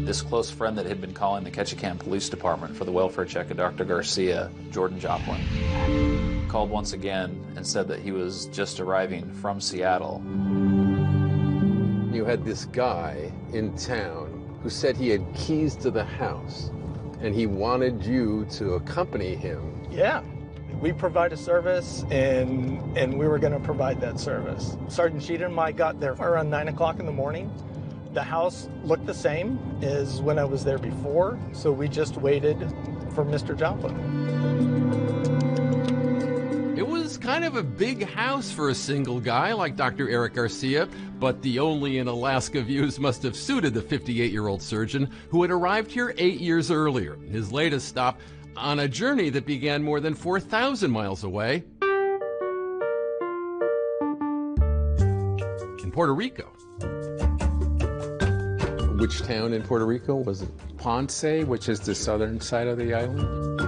This close friend that had been calling the Ketchikan Police Department for the welfare check of Dr. Garcia, Jordan Joplin, called once again and said that he was just arriving from Seattle. You had this guy in town who said he had keys to the house, and he wanted you to accompany him. Yeah. We provide a service, and we were going to provide that service. Sergeant Sheehan and I got there around 9 o'clock in the morning. The house looked the same as when I was there before, so we just waited for Mr. Joplin. It was kind of a big house for a single guy like Dr. Eric Garcia, but the only in Alaska views must have suited the 58-year-old surgeon who had arrived here 8 years earlier. His latest stop on a journey that began more than 4,000 miles away in Puerto Rico. Which town in Puerto Rico was it? Ponce, which is the southern side of the island.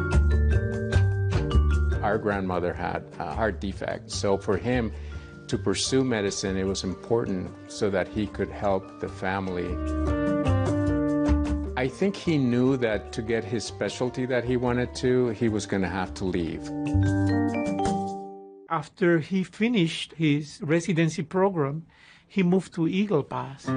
Our grandmother had a heart defect, so for him to pursue medicine, it was important so that he could help the family. I think he knew that to get his specialty that he wanted to, he was going to have to leave. After he finished his residency program, he moved to Eagle Pass.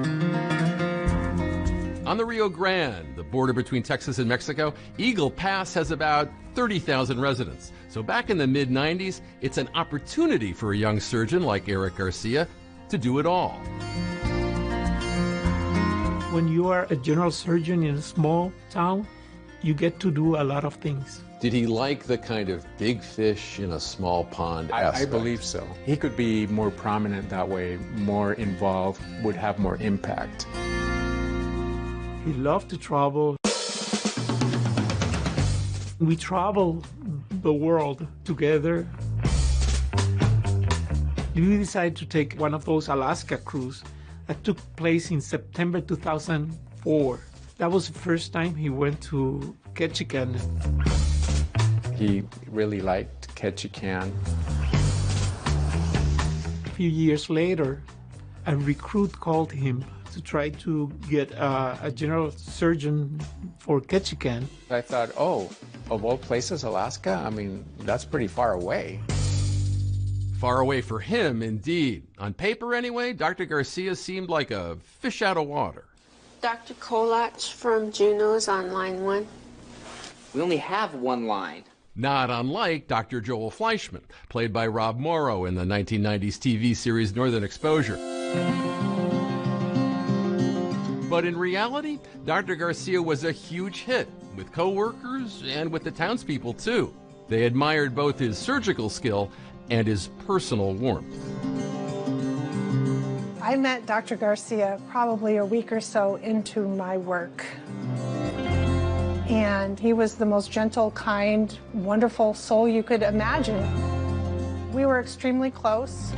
On the Rio Grande, the border between Texas and Mexico, Eagle Pass has about 30,000 residents. So back in the mid-90s, it's an opportunity for a young surgeon like Eric Garcia to do it all. When you are a general surgeon in a small town, you get to do a lot of things. Did he like the kind of big fish in a small pond aspect? I believe so. He could be more prominent that way, more involved, would have more impact. He loved to travel. We traveled the world together. We decided to take one of those Alaska cruises that took place in September 2004. That was the first time he went to Ketchikan. He really liked Ketchikan. A few years later, a recruit called him to try to get a general surgeon for Ketchikan. I thought, oh, of all places, Alaska? I mean, that's pretty far away. Far away for him, indeed. On paper, anyway, Dr. Garcia seemed like a fish out of water. Dr. Kolach from Juneau's on line 1. We only have one line. Not unlike Dr. Joel Fleischman, played by Rob Morrow in the 1990s TV series Northern Exposure. But in reality, Dr. Garcia was a huge hit with coworkers and with the townspeople, too. They admired both his surgical skill and his personal warmth. I met Dr. Garcia probably a week or so into my work. And he was the most gentle, kind, wonderful soul you could imagine. We were extremely close.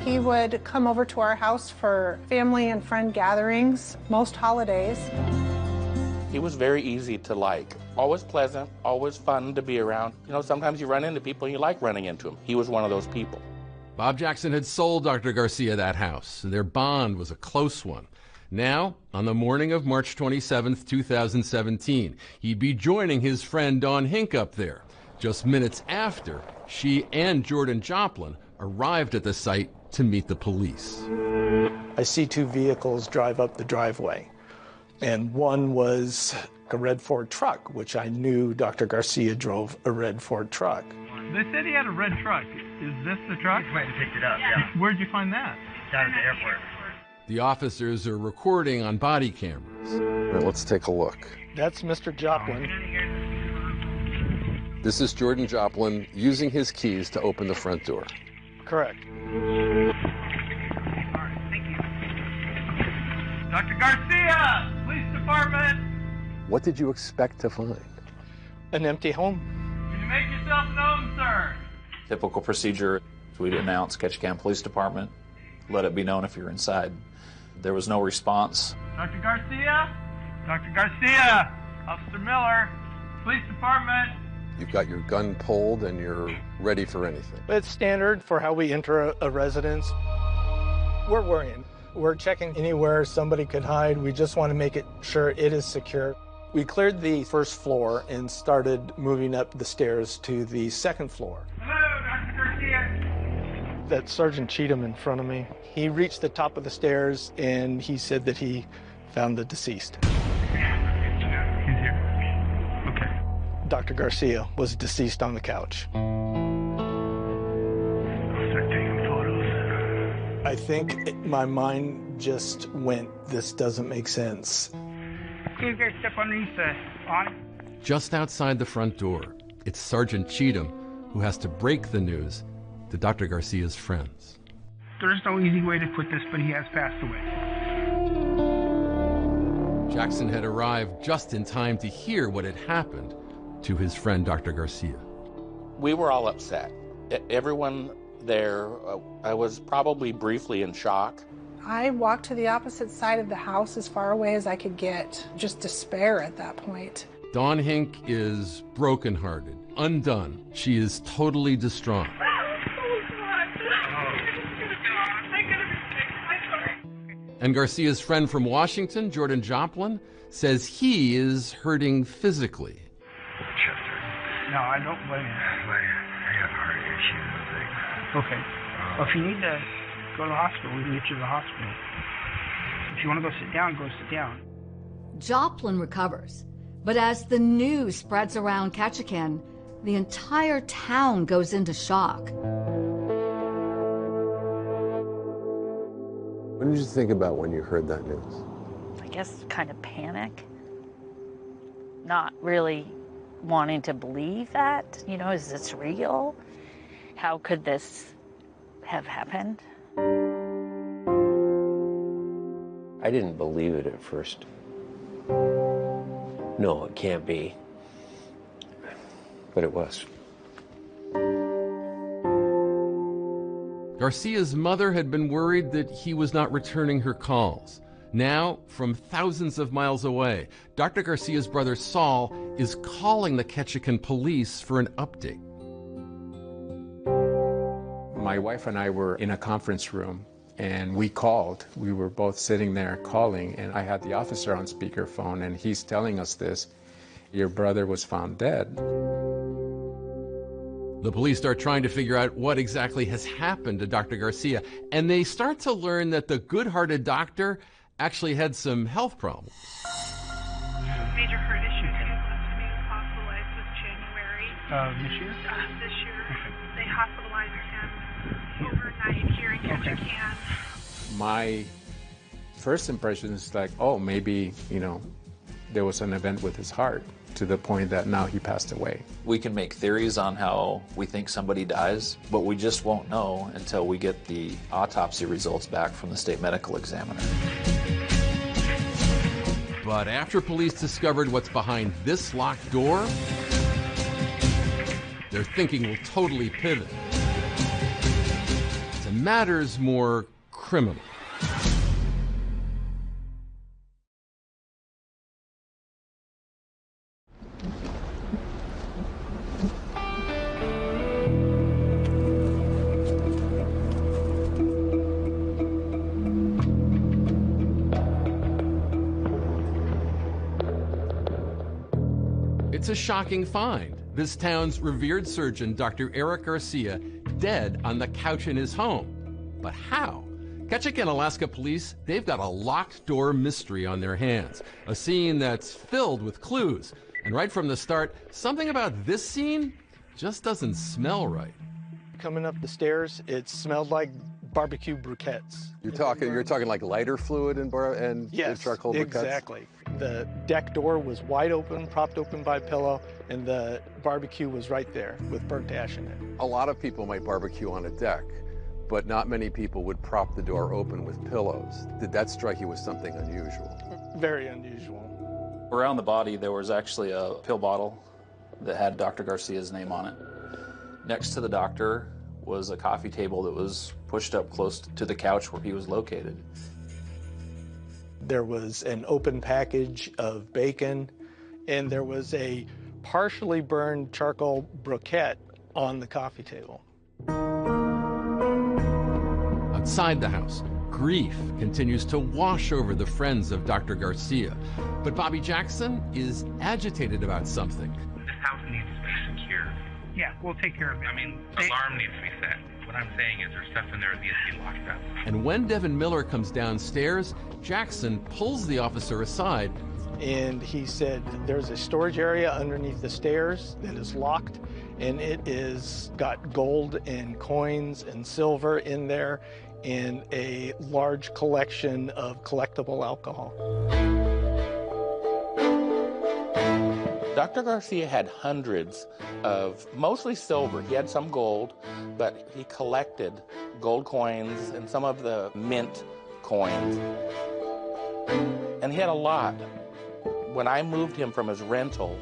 He would come over to our house for family and friend gatherings, most holidays. He was very easy to like. Always pleasant, always fun to be around. You know, sometimes you run into people and you like running into them. He was one of those people. Bob Jackson had sold Dr. Garcia that house, and their bond was a close one. Now, on the morning of March 27th, 2017, he'd be joining his friend Dawn Hink up there, just minutes after she and Jordan Joplin arrived at the site to meet the police. I see two vehicles drive up the driveway, and one was a red Ford truck, which I knew Dr. Garcia drove a red Ford truck. They said he had a red truck. Is this the truck? He went and picked it up, yeah. Where'd you find that? Down at the airport. The officers are recording on body cameras. Right, let's take a look. That's Mr. Joplin. This is Jordan Joplin using his keys to open the front door. Correct. All right, thank you. Dr. Garcia, police department. What did you expect to find? An empty home. Can you make yourself known, sir? Typical procedure, we'd announce Ketchikan Police Department, let it be known if you're inside. There was no response. Dr. Garcia? Dr. Garcia! Officer Miller, police department. You've got your gun pulled and you're ready for anything. It's standard for how we enter a residence. We're worrying. We're checking anywhere somebody could hide. We just want to make it sure it is secure. We cleared the first floor and started moving up the stairs to the second floor. Hello, Dr. Garcia. That's Sergeant Cheatham in front of me. He reached the top of the stairs and he said that he found the deceased. Yeah, he's here. Okay. Dr. Garcia was deceased on the couch. I'll start taking photos. I think my mind just went, this doesn't make sense. You guys step underneath the awning. Just outside the front door, it's Sergeant Cheatham who has to break the news to Dr. Garcia's friends. There's no easy way to put this, but he has passed away. Jackson had arrived just in time to hear what had happened to his friend Dr. Garcia. We were all upset. Everyone there, I was probably briefly in shock. I walked to the opposite side of the house as far away as I could get, just despair at that point. Dawn Hink is brokenhearted, undone. She is totally distraught. And Garcia's friend from Washington, Jordan Joplin, says he is hurting physically. No, I don't blame you. I have heart issues, I think. Okay. Well, if you need to go to the hospital, we can get you to the hospital. If you want to go sit down, go sit down. Joplin recovers, but as the news spreads around Ketchikan, the entire town goes into shock. What did you think about when you heard that news? I guess kind of panic. Not really wanting to believe that. You know, is this real? How could this have happened? I didn't believe it at first. No, it can't be. But it was. Garcia's mother had been worried that he was not returning her calls. Now, from thousands of miles away, Dr. Garcia's brother Saul is calling the Ketchikan police for an update. My wife and I were in a conference room, and we called. We were both sitting there calling, and I had the officer on speakerphone, and he's telling us this. Your brother was found dead. The police start trying to figure out what exactly has happened to Dr. Garcia, and they start to learn that the good-hearted doctor actually had some health problems. Major heart issues. He was left to be hospitalized this January. This year? This year. Okay. They hospitalized him overnight here in Ketchikan. My first impression is like, oh, maybe, you know, there was an event with his heart, to the point that now he passed away. We can make theories on how we think somebody dies, but we just won't know until we get the autopsy results back from the state medical examiner. But after police discovered what's behind this locked door, their thinking will totally pivot to matters more criminal. It's a shocking find. This town's revered surgeon, Dr. Eric Garcia, dead on the couch in his home. But how? Ketchikan, Alaska police, they've got a locked door mystery on their hands. A scene that's filled with clues. And right from the start, something about this scene just doesn't smell right. Coming up the stairs, it smelled like barbecue briquettes. You're talking like lighter fluid and Yes, charcoal briquettes? exactly. The deck door was wide open, propped open by a pillow, and the barbecue was right there with burnt ash in it. A lot of people might barbecue on a deck, but not many people would prop the door open with pillows. Did that strike you as something unusual? Very unusual. Around the body, there was actually a pill bottle that had Dr. Garcia's name on it. Next to the doctor was a coffee table that was pushed up close to the couch where he was located. There was an open package of bacon, and there was a partially burned charcoal briquette on the coffee table. Outside the house, Grief continues to wash over the friends of Dr. Garcia. But Bobby Jackson is agitated about something. This house needs to be secure. Yeah, we'll take care of it. I mean, alarm needs to be set. What I'm saying is there's stuff in there that needs to be locked up. And when Devin Miller comes downstairs, Jackson pulls the officer aside. And he said, there's a storage area underneath the stairs that is locked, and it is got gold and coins and silver in there, and a large collection of collectible alcohol. Dr. Garcia had hundreds of mostly silver. He had some gold, but he collected gold coins and some of the mint coins. And he had a lot. When I moved him from his rental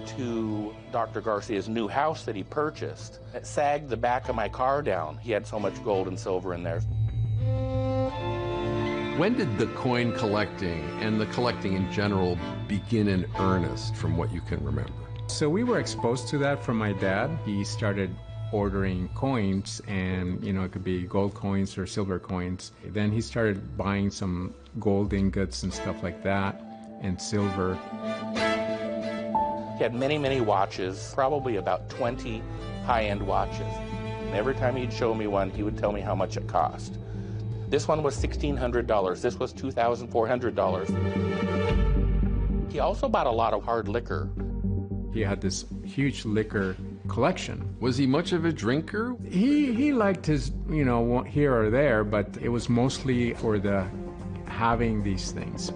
to Dr. Garcia's new house that he purchased, it sagged the back of my car down. He had so much gold and silver in there. When did the coin collecting and the collecting in general begin in earnest, from what you can remember? So we were exposed to that from my dad. He started ordering coins, and it could be gold coins or silver coins. Then he started buying some gold ingots and stuff like that, and silver. He had many, many watches, probably about 20 high-end watches. And every time he'd show me one, he would tell me how much it cost. This one was $1,600. This was $2,400. He also bought a lot of hard liquor. He had this huge liquor collection. Was he much of a drinker? He liked his, here or there, but it was mostly for the having these things.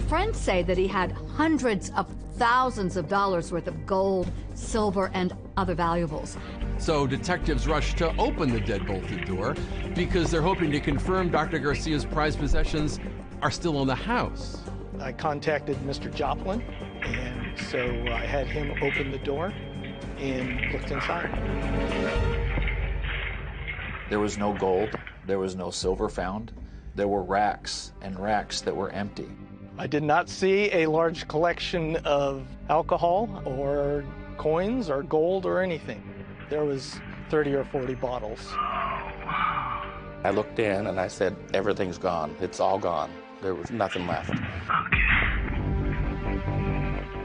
Friends say that he had hundreds of thousands of dollars worth of gold, silver, and other valuables. So detectives rush to open the deadbolted door because they're hoping to confirm Dr. Garcia's prized possessions are still in the house. I contacted Mr. Joplin, and so I had him open the door and looked inside. There was no gold, there was no silver found. There were racks and racks that were empty. I did not see a large collection of alcohol or coins or gold or anything. There was 30 or 40 bottles. I looked in and I said, everything's gone. It's all gone. There was nothing left.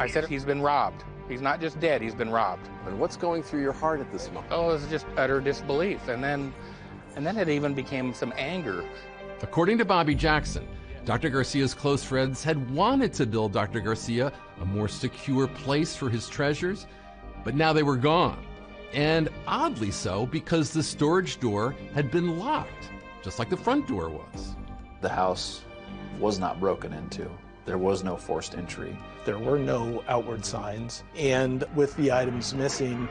I said, he's been robbed. He's not just dead, he's been robbed. And what's going through your heart at this moment? Oh, it was just utter disbelief. And then it even became some anger. According to Bobby Jackson, Dr. Garcia's close friends had wanted to build Dr. Garcia a more secure place for his treasures, but now they were gone. And oddly so, because the storage door had been locked, just like the front door was. The house was not broken into. There was no forced entry. There were no outward signs. And with the items missing,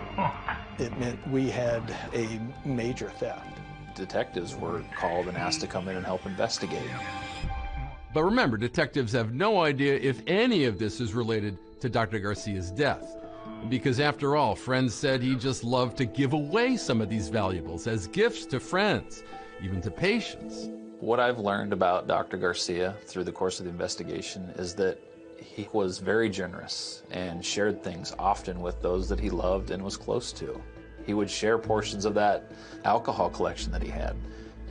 it meant we had a major theft. Detectives were called and asked to come in and help investigate. But remember, detectives have no idea if any of this is related to Dr. Garcia's death. Because after all, friends said he just loved to give away some of these valuables as gifts to friends, even to patients. What I've learned about Dr. Garcia through the course of the investigation is that he was very generous and shared things often with those that he loved and was close to. He would share portions of that alcohol collection that he had.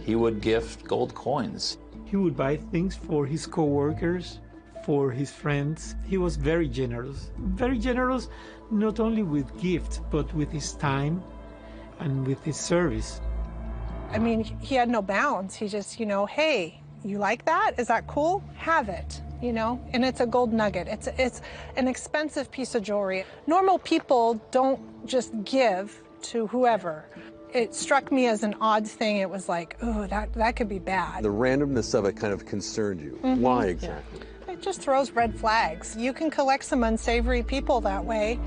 He would gift gold coins. He would buy things for his co-workers, for his friends. He was very generous not only with gifts, but with his time and with his service. I mean, he had no bounds. He just, hey, you like that? Is that cool? Have it, And it's a gold nugget. It's an expensive piece of jewelry. Normal people don't just give to whoever. It struck me as an odd thing. It was like, oh, that could be bad. The randomness of it kind of concerned you. Mm-hmm. Why exactly? Yeah. It just throws red flags. You can collect some unsavory people that way.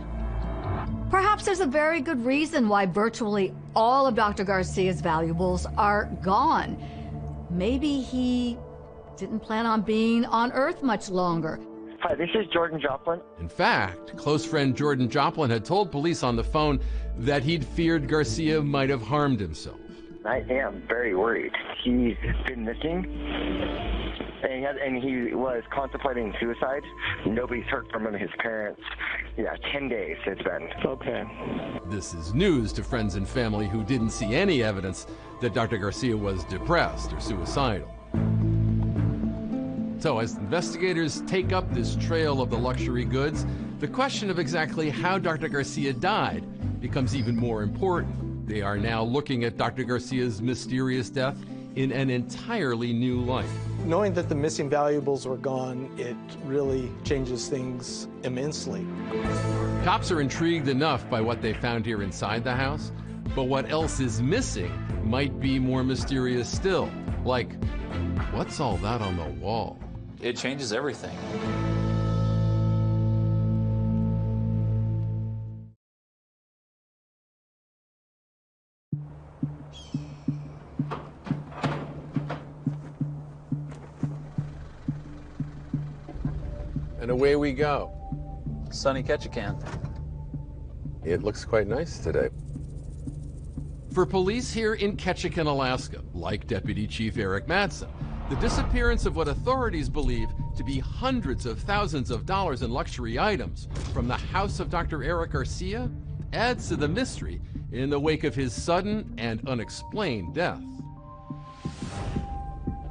Perhaps there's a very good reason why virtually all of Dr. Garcia's valuables are gone. Maybe he didn't plan on being on Earth much longer. Hi, this is Jordan Joplin. In fact, close friend Jordan Joplin had told police on the phone that he'd feared Garcia might have harmed himself. I am very worried. He's been missing, and he was contemplating suicide. Nobody's heard from him, his parents. Yeah, 10 days it's been. Okay. This is news to friends and family who didn't see any evidence that Dr. Garcia was depressed or suicidal. So as investigators take up this trail of the luxury goods, the question of exactly how Dr. Garcia died becomes even more important. They are now looking at Dr. Garcia's mysterious death in an entirely new light. Knowing that the missing valuables were gone, it really changes things immensely. Cops are intrigued enough by what they found here inside the house, but what else is missing might be more mysterious still. Like, what's all that on the wall? It changes everything. And away we go. Sunny Ketchikan. It looks quite nice today. For police here in Ketchikan, Alaska, like Deputy Chief Eric Madsen, the disappearance of what authorities believe to be hundreds of thousands of dollars in luxury items from the house of Dr. Eric Garcia adds to the mystery in the wake of his sudden and unexplained death.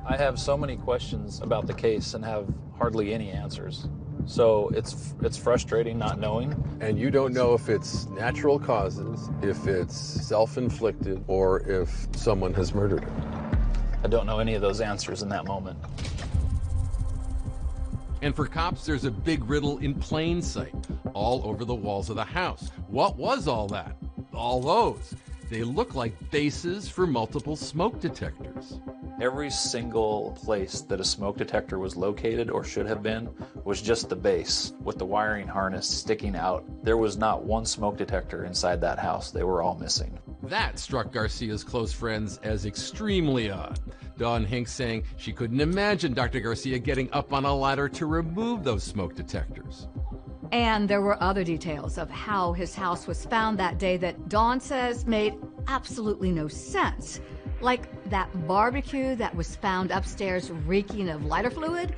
I have so many questions about the case and have hardly any answers. So it's frustrating not knowing. And you don't know if it's natural causes, if it's self-inflicted, or if someone has murdered him. I don't know any of those answers in that moment. And for cops, there's a big riddle in plain sight, all over the walls of the house. What was all that? All those. They look like bases for multiple smoke detectors. Every single place that a smoke detector was located or should have been was just the base with the wiring harness sticking out. There was not one smoke detector inside that house. They were all missing. That struck Garcia's close friends as extremely odd. Dawn Hinks saying she couldn't imagine Dr. Garcia getting up on a ladder to remove those smoke detectors. And there were other details of how his house was found that day that Dawn says made absolutely no sense. Like that barbecue that was found upstairs reeking of lighter fluid.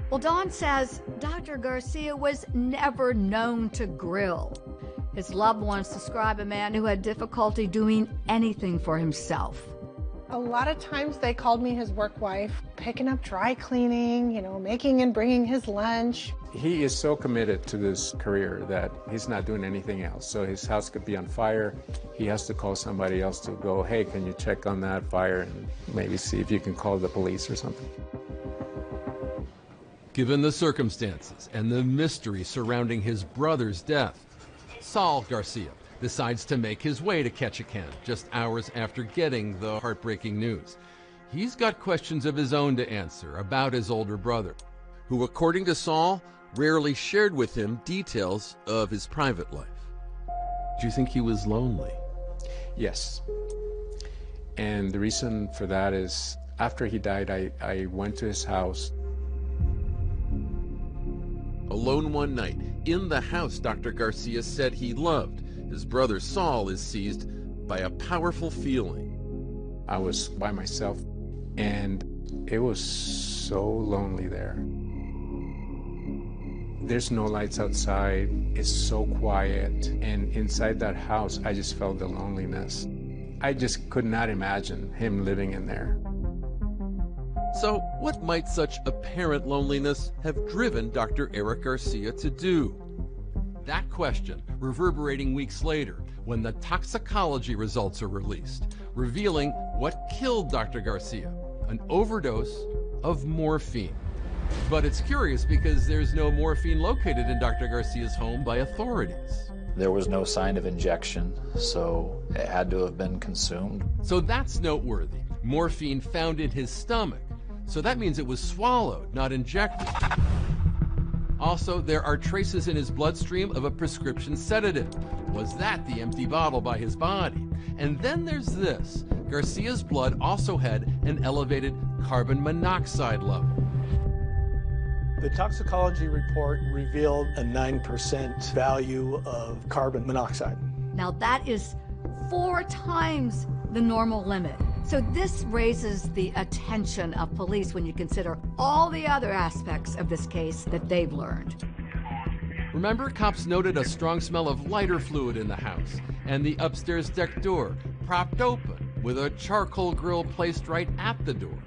Well, Dawn says Dr. Garcia was never known to grill. His loved ones describe a man who had difficulty doing anything for himself. A lot of times they called me his work wife, picking up dry cleaning, making and bringing his lunch. He is so committed to this career that he's not doing anything else. So his house could be on fire. He has to call somebody else to go, hey, can you check on that fire and maybe see if you can call the police or something. Given the circumstances and the mystery surrounding his brother's death, Saul Garcia decides to make his way to Ketchikan just hours after getting the heartbreaking news. He's got questions of his own to answer about his older brother, who, according to Saul, rarely shared with him details of his private life. Do you think he was lonely? Yes. And the reason for that is after he died, I went to his house. Alone one night, in the house Dr. Garcia said he loved, his brother Saul is seized by a powerful feeling. I was by myself, and it was so lonely there. There's no lights outside, it's so quiet, and inside that house, I just felt the loneliness. I just could not imagine him living in there. So what might such apparent loneliness have driven Dr. Eric Garcia to do? That question reverberating weeks later when the toxicology results are released, revealing what killed Dr. Garcia, an overdose of morphine. But it's curious because there's no morphine located in Dr. Garcia's home by authorities. There was no sign of injection, so it had to have been consumed. So that's noteworthy. Morphine found in his stomach. So that means it was swallowed, not injected. Also, there are traces in his bloodstream of a prescription sedative. Was that the empty bottle by his body? And then there's this. Garcia's blood also had an elevated carbon monoxide level. The toxicology report revealed a 9% value of carbon monoxide. Now that is 4 times the normal limit. So this raises the attention of police when you consider all the other aspects of this case that they've learned. Remember, cops noted a strong smell of lighter fluid in the house, and the upstairs deck door propped open with a charcoal grill placed right at the door.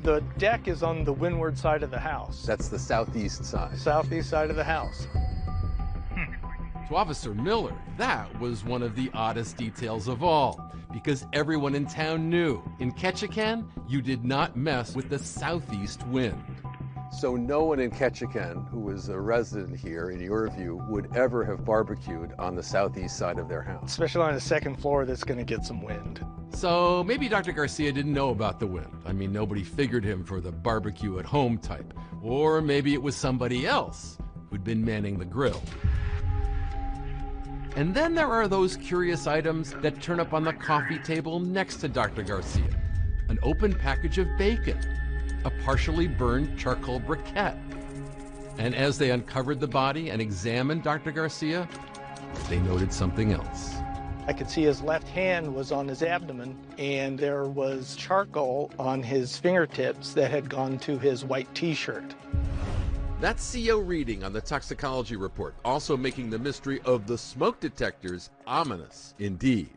The deck is on the windward side of the house. That's the southeast side. Southeast side of the house. To Officer Miller, that was one of the oddest details of all, because everyone in town knew in Ketchikan, you did not mess with the southeast wind. So no one in Ketchikan who was a resident here, in your view, would ever have barbecued on the southeast side of their house. Especially on the second floor that's going to get some wind. So maybe Dr. Garcia didn't know about the wind. I mean, nobody figured him for the barbecue at home type. Or maybe it was somebody else who'd been manning the grill. And then there are those curious items that turn up on the coffee table next to Dr. Garcia. An open package of bacon, a partially burned charcoal briquette. And as they uncovered the body and examined Dr. Garcia, they noted something else. I could see his left hand was on his abdomen, and there was charcoal on his fingertips that had gone to his white t-shirt. That's C.O. Reading on the toxicology report, also making the mystery of the smoke detectors ominous indeed.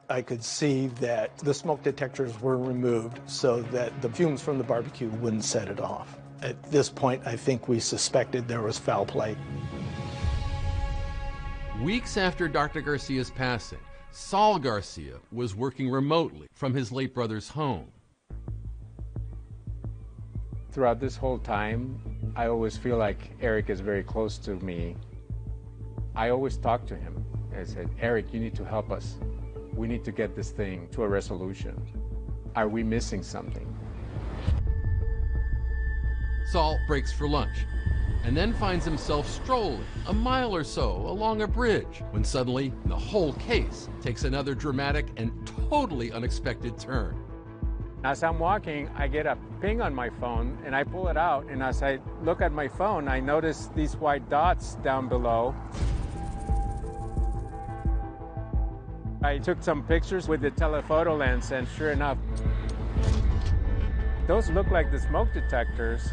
I could see that the smoke detectors were removed so that the fumes from the barbecue wouldn't set it off. At this point, I think we suspected there was foul play. Weeks after Dr. Garcia's passing, Saul Garcia was working remotely from his late brother's home. Throughout this whole time, I always feel like Eric is very close to me. I always talk to him. I said, Eric, you need to help us. We need to get this thing to a resolution. Are we missing something? Saul breaks for lunch and then finds himself strolling a mile or so along a bridge when suddenly the whole case takes another dramatic and totally unexpected turn. As I'm walking, I get a ping on my phone and I pull it out, and as I look at my phone, I notice these white dots down below. I took some pictures with the telephoto lens, and sure enough, those look like the smoke detectors.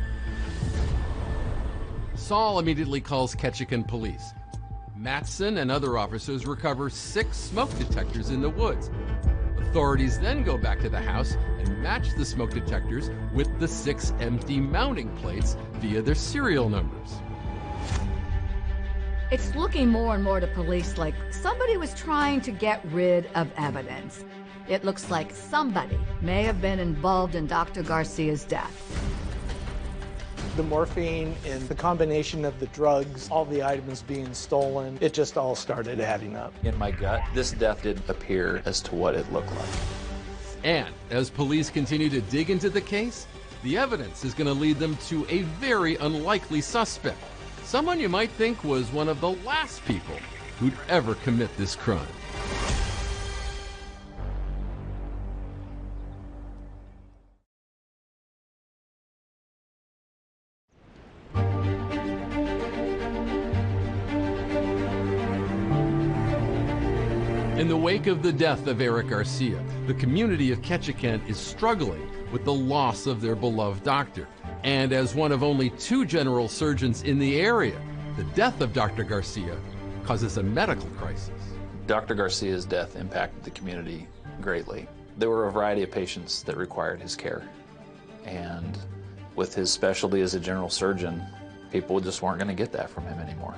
Saul immediately calls Ketchikan police. Matson and other officers recover 6 smoke detectors in the woods. Authorities then go back to the house and match the smoke detectors with the 6 empty mounting plates via their serial numbers. It's looking more and more to police like somebody was trying to get rid of evidence. It looks like somebody may have been involved in Dr. Garcia's death. The morphine and the combination of the drugs, all the items being stolen, it just all started adding up. In my gut, this death didn't appear as to what it looked like. And as police continue to dig into the case, the evidence is going to lead them to a very unlikely suspect. Someone you might think was one of the last people who'd ever commit this crime. In the wake of the death of Eric Garcia, the community of Ketchikan is struggling with the loss of their beloved doctor. And as one of only 2 general surgeons in the area, the death of Dr. Garcia causes a medical crisis. Dr. Garcia's death impacted the community greatly. There were a variety of patients that required his care. And with his specialty as a general surgeon, people just weren't going to get that from him anymore.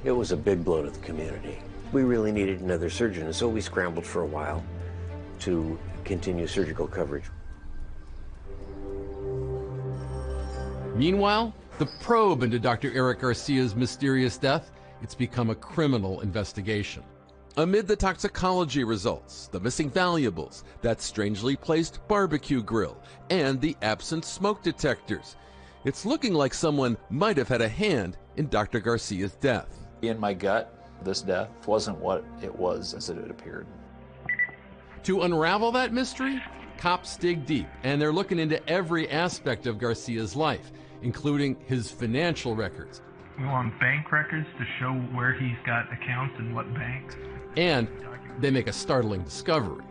It was a big blow to the community. We really needed another surgeon, and so we scrambled for a while to continue surgical coverage. Meanwhile, the probe into Dr. Eric Garcia's mysterious death, it's become a criminal investigation. Amid the toxicology results, the missing valuables, that strangely placed barbecue grill, and the absent smoke detectors, it's looking like someone might have had a hand in Dr. Garcia's death. In my gut, this death wasn't what it was as it had appeared. To unravel that mystery, cops dig deep, and they're looking into every aspect of Garcia's life, including his financial records. We want bank records to show where he's got accounts and what banks. And they make a startling discovery.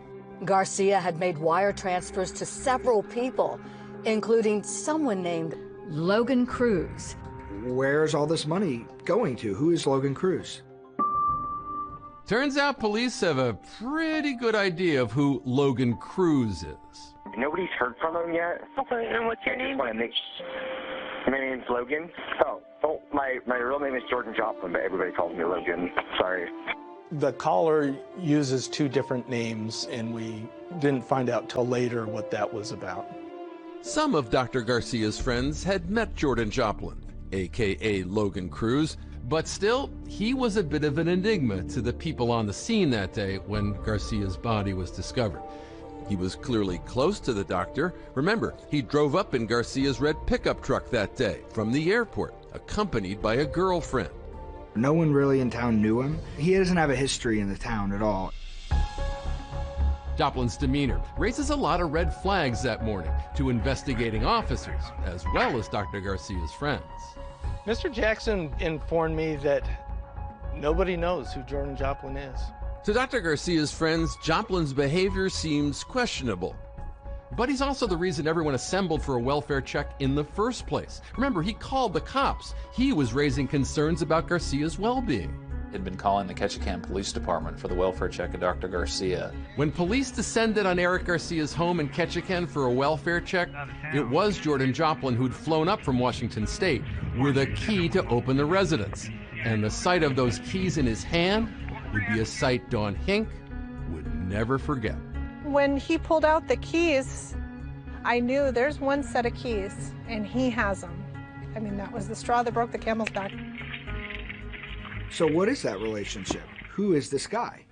Garcia had made wire transfers to several people, including someone named Logan Cruz. Where's all this money going to? Who is Logan Cruz? Turns out police have a pretty good idea of who Logan Cruz is. Nobody's heard from him yet. Okay, and what's your name? My name's Logan. Oh, my real name is Jordan Joplin, but everybody calls me Logan. Sorry. The caller uses two different names, and we didn't find out till later what that was about. Some of Dr. Garcia's friends had met Jordan Joplin, a.k.a. Logan Cruz, but still, he was a bit of an enigma to the people on the scene that day when Garcia's body was discovered. He was clearly close to the doctor. Remember, he drove up in Garcia's red pickup truck that day from the airport, accompanied by a girlfriend. No one really in town knew him. He doesn't have a history in the town at all. Joplin's demeanor raises a lot of red flags that morning to investigating officers, as well as Dr. Garcia's friends. Mr. Jackson informed me that nobody knows who Jordan Joplin is. To Dr. Garcia's friends, Joplin's behavior seems questionable. But he's also the reason everyone assembled for a welfare check in the first place. Remember, he called the cops. He was raising concerns about Garcia's well-being. He'd been calling the Ketchikan Police Department for the welfare check of Dr. Garcia. When police descended on Eric Garcia's home in Ketchikan for a welfare check, it was Jordan Joplin who'd flown up from Washington State with a key to open the residence. And the sight of those keys in his hand would be a sight Dawn Hink would never forget. When he pulled out the keys, I knew there's one set of keys, and he has them. I mean, that was the straw that broke the camel's back. So what is that relationship? Who is this guy?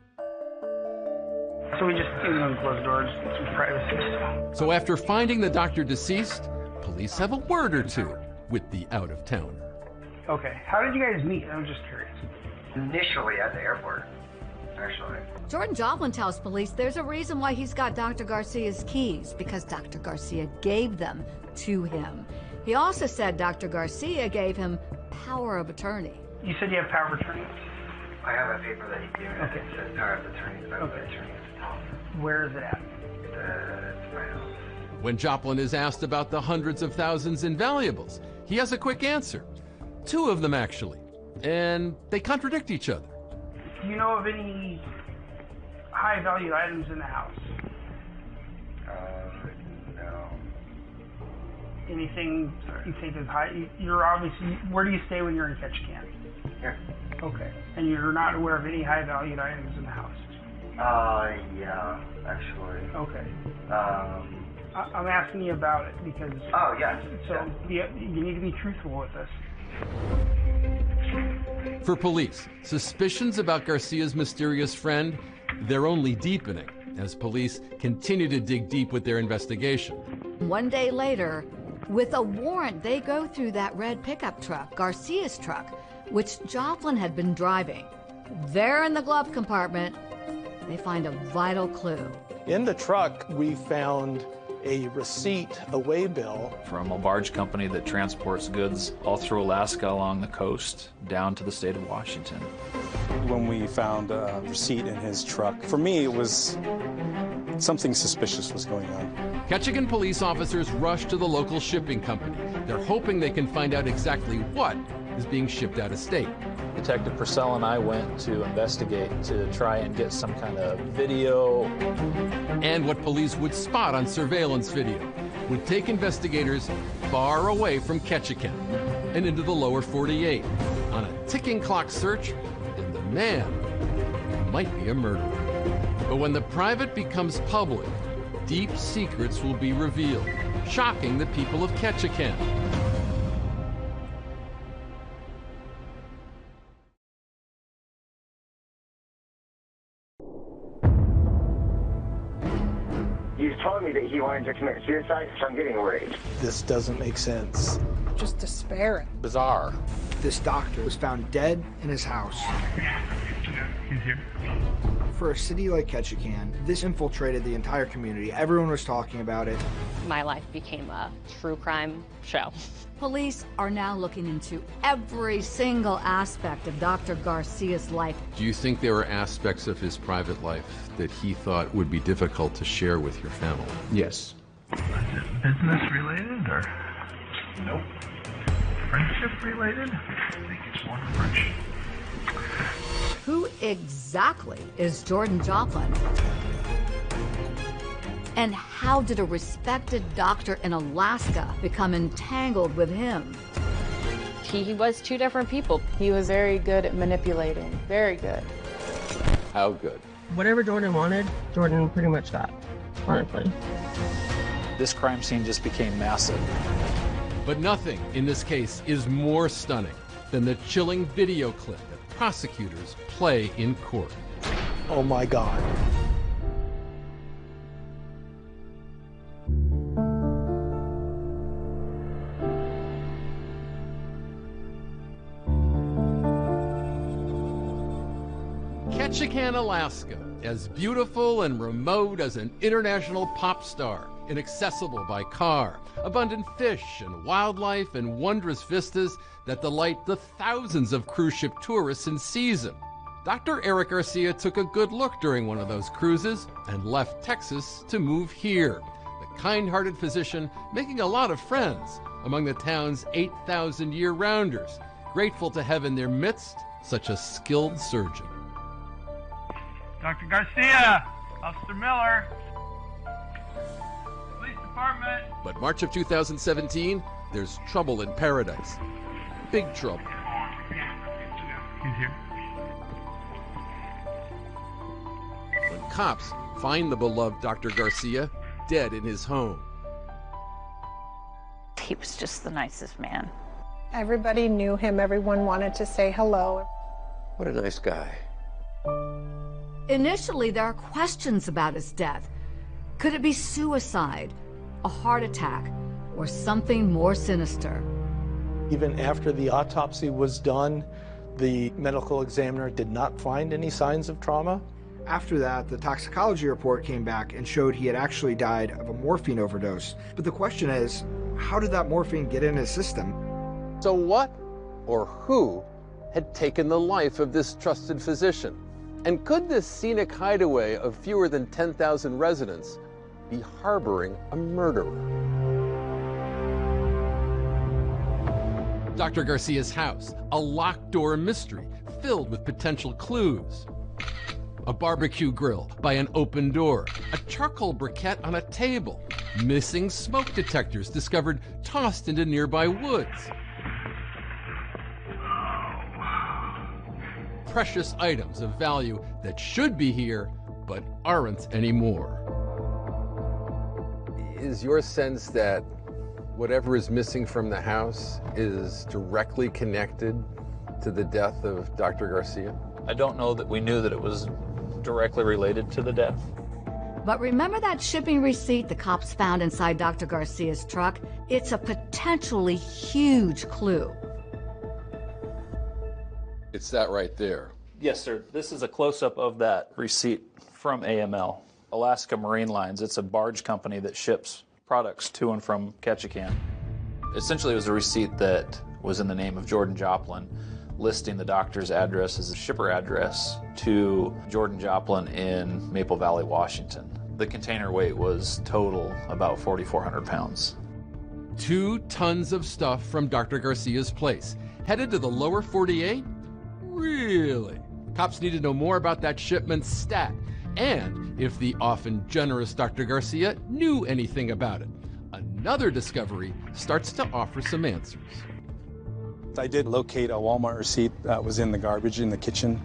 So we just closed doors, some privacy. So after finding the doctor deceased, police have a word or two with the out-of-towner. Okay, how did you guys meet? I'm just curious. Initially at the airport, actually. Jordan Joplin tells police there's a reason why he's got Dr. Garcia's keys, because Dr. Garcia gave them to him. He also said Dr. Garcia gave him power of attorney. You said you have power of attorney? I have a paper that he gave me. Okay. It says power of attorney, but the attorney at the top. Where is it at? It's my house. When Joplin is asked about the hundreds of thousands in valuables, he has a quick answer. Two of them, actually. And they contradict each other. Do you know of any high-value items in the house? No. Anything you think is high? You're obviously, where do you stay when you're in Ketchikan? Here. Okay. And you're not aware of any high-valued items in the house? Yeah, actually. Okay. I'm asking you about it because... Oh, yes. So you need to be truthful with us. For police, suspicions about Garcia's mysterious friend, they're only deepening as police continue to dig deep with their investigation. One day later, with a warrant, they go through that red pickup truck, Garcia's truck, which Joplin had been driving. There in the glove compartment, they find a vital clue. In the truck, we found a receipt, a weigh bill. From a barge company that transports goods all through Alaska along the coast down to the state of Washington. When we found a receipt in his truck, for me it was something suspicious was going on. Ketchikan police officers rush to the local shipping company. They're hoping they can find out exactly what is being shipped out of state. Detective Purcell and I went to investigate to try and get some kind of video. And what police would spot on surveillance video would take investigators far away from Ketchikan and into the lower 48 on a ticking clock search, and the man might be a murderer. But when the private becomes public, deep secrets will be revealed, shocking the people of Ketchikan. He's telling me that he wanted to commit suicide, so I'm getting worried. This doesn't make sense. Just despairing. Bizarre. This doctor was found dead in his house. He's here. For a city like Ketchikan, this infiltrated the entire community. Everyone was talking about it. My life became a true crime show. Police are now looking into every single aspect of Dr. Garcia's life. Do you think there were aspects of his private life that he thought would be difficult to share with your family? Yes. Is it business related or? Nope. Friendship related? I think it's more friendship. Who exactly is Jordan Joplin? And how did a respected doctor in Alaska become entangled with him? He was two different people. He was very good at manipulating, very good. How good? Whatever Jordan wanted, Jordan pretty much got, honestly. This crime scene just became massive. But nothing in this case is more stunning than the chilling video clip that prosecutors play in court. Oh my God. Ketchikan, Alaska, as beautiful and remote as an international pop star, inaccessible by car, abundant fish and wildlife and wondrous vistas that delight the thousands of cruise ship tourists in season. Dr. Eric Garcia took a good look during one of those cruises and left Texas to move here. The kind-hearted physician making a lot of friends among the town's 8,000 year-rounders, grateful to have in their midst such a skilled surgeon. Dr. Garcia, Officer Miller, Police Department. But March of 2017, there's trouble in paradise. Big trouble. He's here. When cops find the beloved Dr. Garcia dead in his home. He was just the nicest man. Everybody knew him. Everyone wanted to say hello. What a nice guy. Initially, there are questions about his death. Could it be suicide, a heart attack, or something more sinister? Even after the autopsy was done, the medical examiner did not find any signs of trauma. After that, the toxicology report came back and showed he had actually died of a morphine overdose. But the question is, how did that morphine get in his system? So what or who had taken the life of this trusted physician? And could this scenic hideaway of fewer than 10,000 residents be harboring a murderer? Dr. Garcia's house, a locked door mystery filled with potential clues. A barbecue grill by an open door, a charcoal briquette on a table, missing smoke detectors discovered tossed into nearby woods. Precious items of value that should be here, but aren't anymore. Is your sense that whatever is missing from the house is directly connected to the death of Dr. Garcia? I don't know that we knew that it was directly related to the death. But remember that shipping receipt the cops found inside Dr. Garcia's truck? It's a potentially huge clue. It's that right there. Yes, sir. This is a close-up of that receipt from AML, Alaska Marine Lines. It's a barge company that ships products to and from Ketchikan. Essentially, it was a receipt that was in the name of Jordan Joplin, listing the doctor's address as a shipper address to Jordan Joplin in Maple Valley, Washington. The container weight was total about 4,400 pounds. 2 tons of stuff from Dr. Garcia's place, headed to the lower 48? Really? Cops need to know more about that shipment's stat, and if the often generous Dr. Garcia knew anything about it. Another discovery starts to offer some answers. I did locate a Walmart receipt that was in the garbage in the kitchen.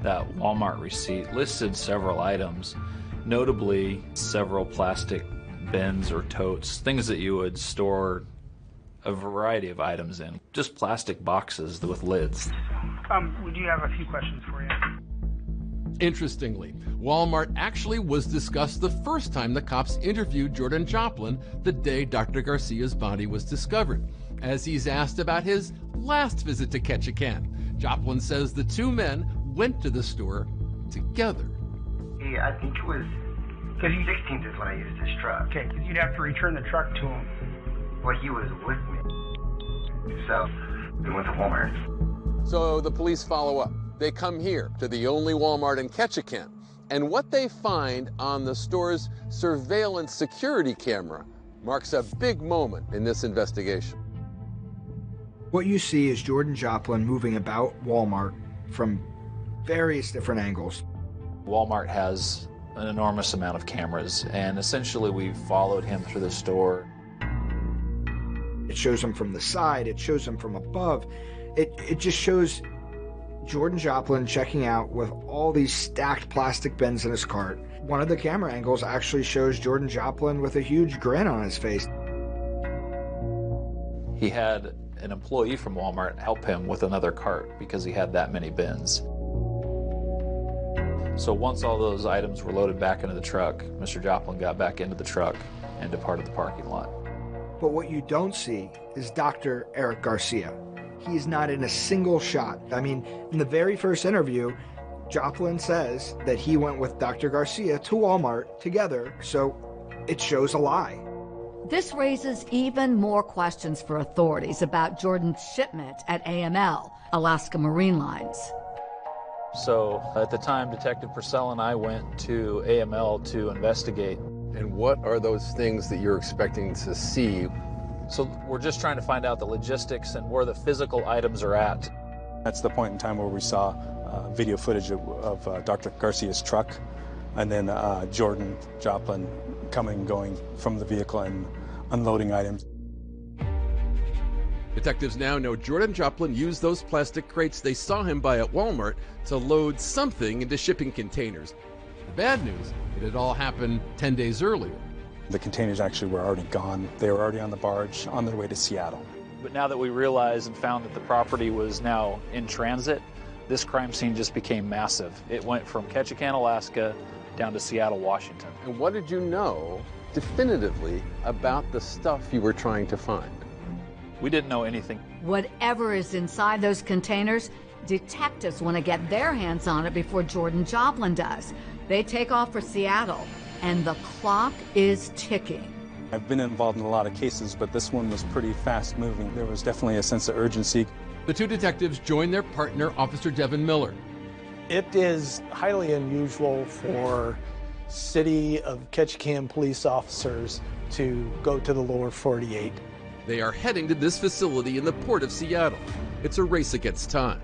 That Walmart receipt listed several items, notably several plastic bins or totes, things that you would store a variety of items in, just plastic boxes with lids. We do have a few questions for you. Interestingly, Walmart actually was discussed the first time the cops interviewed Jordan Joplin the day Dr. Garcia's body was discovered. As he's asked about his last visit to Ketchikan, Joplin says the 2 men went to the store together. I think it was, because 16th is when I used his truck. Okay, because you'd have to return the truck to him. Well, he was with me. So, we went to Walmart. So the police follow up. They come here to the only Walmart in Ketchikan. And what they find on the store's surveillance security camera marks a big moment in this investigation. What you see is Jordan Joplin moving about Walmart from various different angles. Walmart has an enormous amount of cameras, and essentially we followed him through the store. It shows him from the side, it shows him from above. It just shows Jordan Joplin checking out with all these stacked plastic bins in his cart. One of the camera angles actually shows Jordan Joplin with a huge grin on his face. He had an employee from Walmart help him with another cart because he had that many bins. So once all those items were loaded back into the truck, Mr. Joplin got back into the truck and departed the parking lot. But what you don't see is Dr. Eric Garcia. He's not in a single shot. I mean, in the very first interview, Joplin says that he went with Dr. Garcia to Walmart together, so it shows a lie. This raises even more questions for authorities about Jordan's shipment at AML, Alaska Marine Lines. So at the time, Detective Purcell and I went to AML to investigate. And what are those things that you're expecting to see? So we're just trying to find out the logistics and where the physical items are at. That's the point in time where we saw video footage of Dr. Garcia's truck, and then Jordan Joplin coming and going from the vehicle and unloading items. Detectives now know Jordan Joplin used those plastic crates they saw him buy at Walmart to load something into shipping containers. The bad news, it had all happened 10 days earlier. The containers actually were already gone. They were already on the barge on their way to Seattle. But now that we realized and found that the property was now in transit, this crime scene just became massive. It went from Ketchikan, Alaska, down to Seattle, Washington. And what did you know definitively about the stuff you were trying to find? We didn't know anything. Whatever is inside those containers, detectives want to get their hands on it before Jordan Joplin does. They take off for Seattle, and the clock is ticking. I've been involved in a lot of cases, but this one was pretty fast moving. There was definitely a sense of urgency. The two detectives join their partner, Officer Devin Miller. It is highly unusual for City of Ketchikan police officers to go to the lower 48. They are heading to this facility in the port of Seattle. It's a race against time.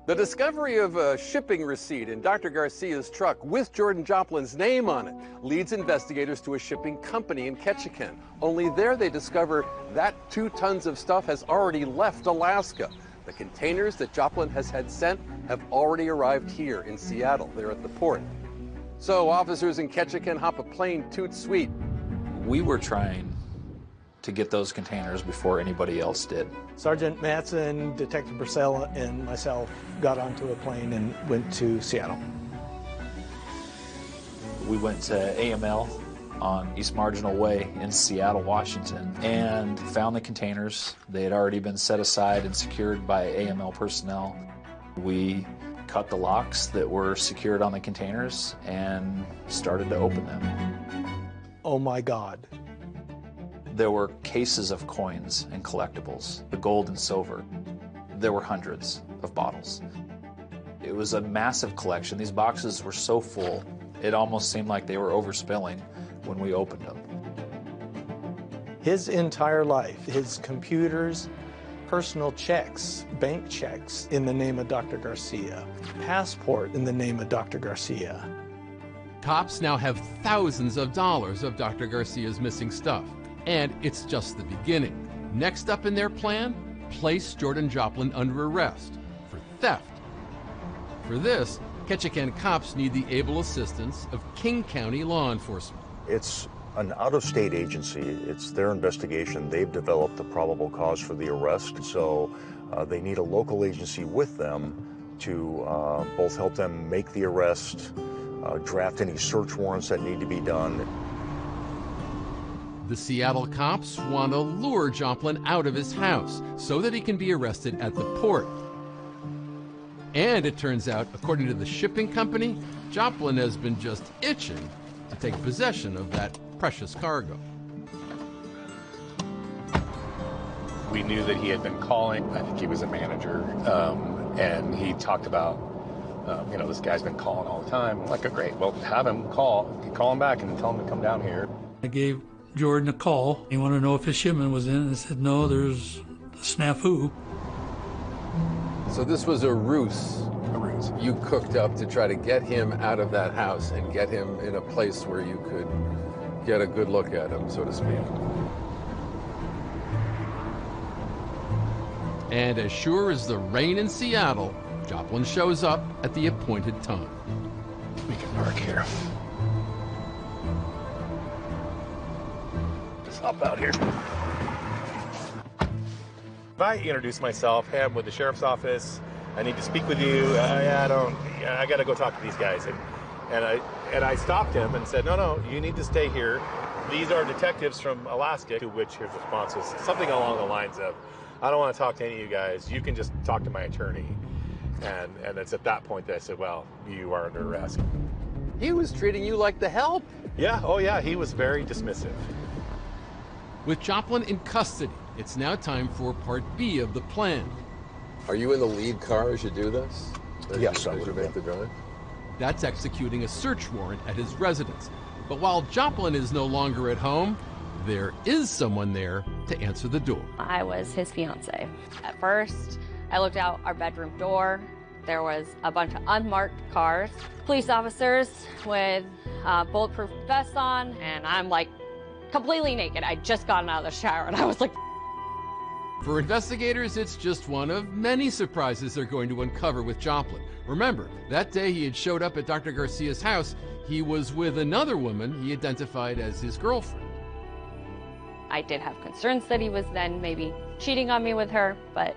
The discovery of a shipping receipt in Dr. Garcia's truck with Jordan Joplin's name on it leads investigators to a shipping company in Ketchikan. Only there they discover that 2 tons of stuff has already left Alaska. The containers that Joplin has had sent have already arrived here in Seattle. They're at the port. So officers in Ketchikan hop a plane toot sweet. We were trying to get those containers before anybody else did. Sergeant Matson, Detective Purcell, and myself got onto a plane and went to Seattle. We went to AML on East Marginal Way in Seattle, Washington, and found the containers. They had already been set aside and secured by AML personnel. We cut the locks that were secured on the containers and started to open them. Oh my God. There were cases of coins and collectibles, the gold and silver. There were hundreds of bottles. It was a massive collection. These boxes were so full, it almost seemed like they were overspilling when we opened them. His entire life, his computers, personal checks, bank checks in the name of Dr. Garcia, passport in the name of Dr. Garcia. Cops now have thousands of dollars of Dr. Garcia's missing stuff. And it's just the beginning. Next up in their plan, place Jordan Joplin under arrest for theft. For this, Ketchikan cops need the able assistance of King County law enforcement. It's an out-of-state agency. It's their investigation. They've developed the probable cause for the arrest, so they need a local agency with them to both help them make the arrest, draft any search warrants that need to be done. The Seattle cops want to lure Joplin out of his house so that he can be arrested at the port. And it turns out, according to the shipping company, Joplin has been just itching to take possession of that precious cargo. We knew that he had been calling. I think he was a manager, and he talked about, this guy's been calling all the time. I'm like, oh, great, well, have him call him back and tell him to come down here. I gave Jordan a call. He wanted to know if his shipment was in, and I said, no, there's a snafu. So this was a ruse. You cooked up to try to get him out of that house and get him in a place where you could get a good look at him, so to speak. And as sure as the rain in Seattle, Joplin shows up at the appointed time. We can park here. Just hop out here. If I introduce myself, hey, I'm with the sheriff's office, I need to speak with you, I gotta go talk to these guys. And I stopped him and said, no, you need to stay here. These are detectives from Alaska, to which his response was something along the lines of, I don't want to talk to any of you guys, you can just talk to my attorney. And it's at that point that I said, well, you are under arrest. He was treating you like the help. Yeah, oh yeah, he was very dismissive. With Joplin in custody, it's now time for part B of the plan. Are you in the lead car as you do this? Yes, I would would make the drive. That's executing a search warrant at his residence. But while Joplin is no longer at home, there is someone there to answer the door. I was his fiance. At first, I looked out our bedroom door. There was a bunch of unmarked cars, police officers with bulletproof vests on, and I'm like completely naked. I'd just gotten out of the shower, and I was like... For investigators, it's just one of many surprises they're going to uncover with Joplin. Remember, that day he had showed up at Dr. Garcia's house, he was with another woman he identified as his girlfriend. I did have concerns that he was then maybe cheating on me with her, but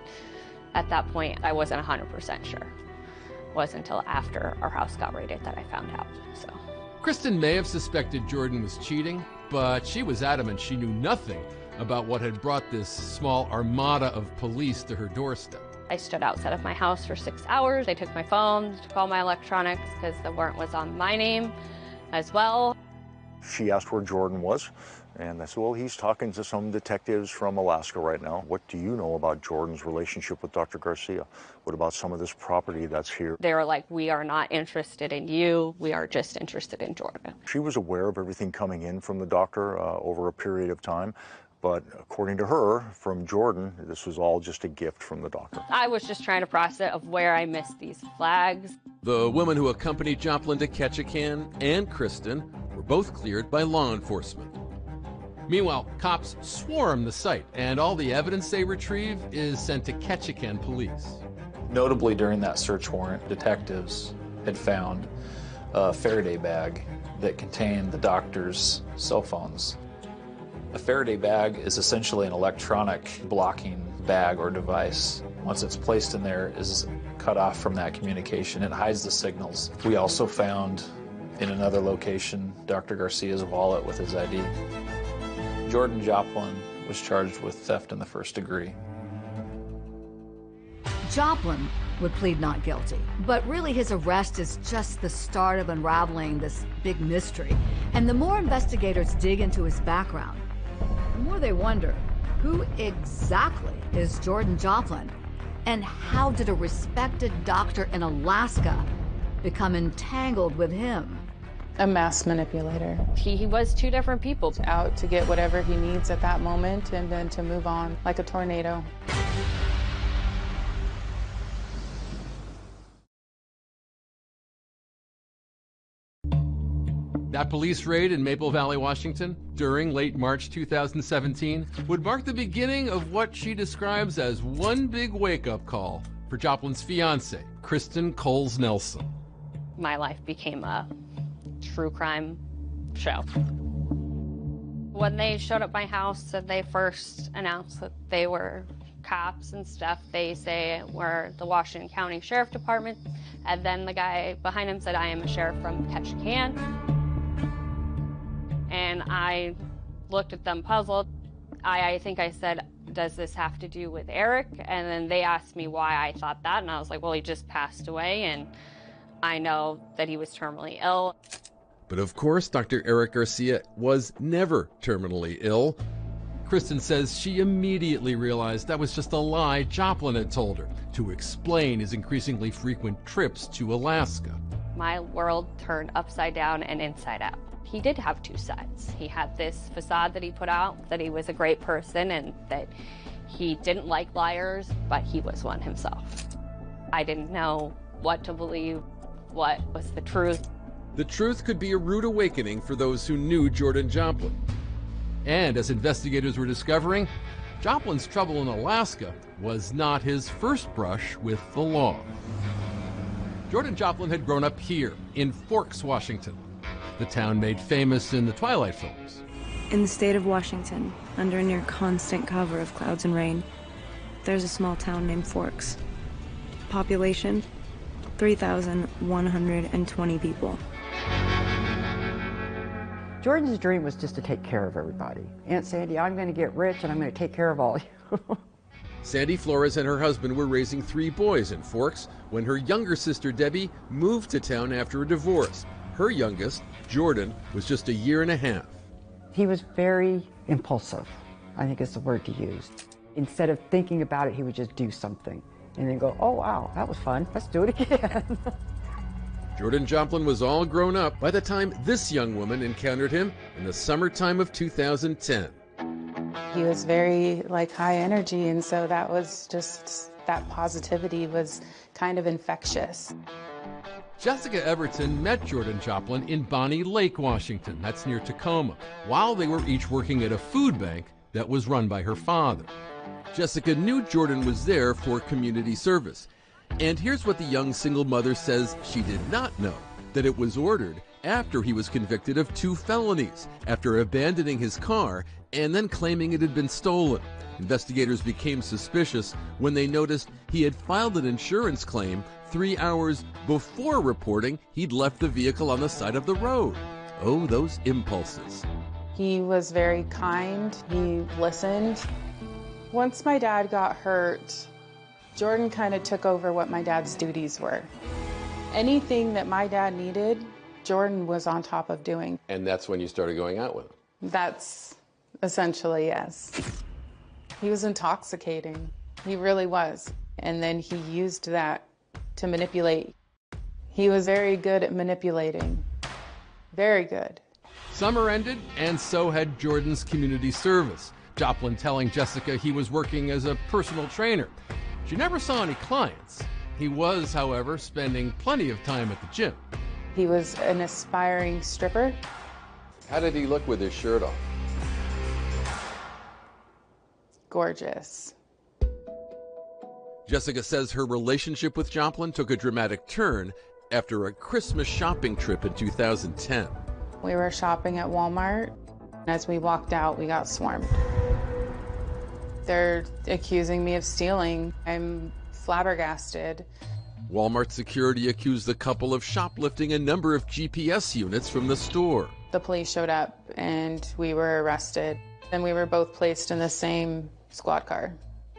at that point, I wasn't 100% sure. It wasn't until after our house got raided that I found out, so. Kristen may have suspected Jordan was cheating, but she was adamant she knew nothing about what had brought this small armada of police to her doorstep. I stood outside of my house for 6 hours. They took my phone, took all my electronics because the warrant was on my name as well. She asked where Jordan was, and I said, well, he's talking to some detectives from Alaska right now. What do you know about Jordan's relationship with Dr. Garcia? What about some of this property that's here? They were like, we are not interested in you. We are just interested in Jordan. She was aware of everything coming in from the doctor over a period of time. But according to her, from Jordan, this was all just a gift from the doctor. I was just trying to process it of where I missed these flags. The woman who accompanied Joplin to Ketchikan and Kristen were both cleared by law enforcement. Meanwhile, cops swarm the site, and all the evidence they retrieve is sent to Ketchikan police. Notably, during that search warrant, detectives had found a Faraday bag that contained the doctor's cell phones. A Faraday bag is essentially an electronic blocking bag or device. Once it's placed in there, is cut off from that communication. It hides the signals. We also found in another location Dr. Garcia's wallet with his ID. Jordan Joplin was charged with theft in the first degree. Joplin would plead not guilty, but really his arrest is just the start of unraveling this big mystery. And the more investigators dig into his background, the more they wonder, who exactly is Jordan Joplin? And how did a respected doctor in Alaska become entangled with him? A mass manipulator. He was two different people. Out to get whatever he needs at that moment and then to move on like a tornado. That police raid in Maple Valley, Washington, during late March 2017, would mark the beginning of what she describes as one big wake-up call for Joplin's fiancée, Kristen Coles Nelson. My life became a true crime show. When they showed up at my house and they first announced that they were cops and stuff, they say we're the Washington County Sheriff Department, and then the guy behind him said, I am a sheriff from Ketchikan. And I looked at them puzzled. I think I said, does this have to do with Eric? And then they asked me why I thought that, and I was like, well, he just passed away, and I know that he was terminally ill. But of course, Dr. Eric Garcia was never terminally ill. Kristen says she immediately realized that was just a lie Joplin had told her to explain his increasingly frequent trips to Alaska. My world turned upside down and inside out. He did have two sides. He had this facade that he put out, that he was a great person and that he didn't like liars, but he was one himself. I didn't know what to believe, what was the truth. The truth could be a rude awakening for those who knew Jordan Joplin. And as investigators were discovering, Joplin's trouble in Alaska was not his first brush with the law. Jordan Joplin had grown up here in Forks, Washington, the town made famous in the Twilight films. In the state of Washington, under a near constant cover of clouds and rain, there's a small town named Forks. Population, 3,120 people. Jordan's dream was just to take care of everybody. Aunt Sandy, I'm going to get rich and I'm going to take care of all you. Sandy Flores and her husband were raising 3 boys in Forks when her younger sister Debbie moved to town after a divorce. Her youngest, Jordan, was just a year and a half. He was very impulsive, I think is the word to use. Instead of thinking about it, he would just do something and then go, oh wow, that was fun, let's do it again. Jordan Joplin was all grown up by the time this young woman encountered him in the summertime of 2010. He was very high energy, and so that was just, that positivity was kind of infectious. Jessica Everton met Jordan Joplin in Bonnie Lake, Washington, that's near Tacoma, while they were each working at a food bank that was run by her father. Jessica knew Jordan was there for community service. And here's what the young single mother says she did not know, that it was ordered after he was convicted of 2 felonies, after abandoning his car and then claiming it had been stolen. Investigators became suspicious when they noticed he had filed an insurance claim 3 hours before reporting he'd left the vehicle on the side of the road. Oh, those impulses. He was very kind. He listened. Once my dad got hurt, Jordan kind of took over what my dad's duties were. Anything that my dad needed, Jordan was on top of doing. And that's when you started going out with him? That's essentially, yes. He was intoxicating. He really was. And then he used that to manipulate. He was very good at manipulating. Very good. Summer ended, and so had Jordan's community service. Joplin telling Jessica he was working as a personal trainer. She never saw any clients. He was, however, spending plenty of time at the gym. He was an aspiring stripper. How did he look with his shirt off? Gorgeous. Jessica says her relationship with Joplin took a dramatic turn after a Christmas shopping trip in 2010. We were shopping at Walmart. As we walked out, we got swarmed. They're accusing me of stealing. I'm flabbergasted. Walmart security accused the couple of shoplifting a number of GPS units from the store. The police showed up and we were arrested. And we were both placed in the same squad car.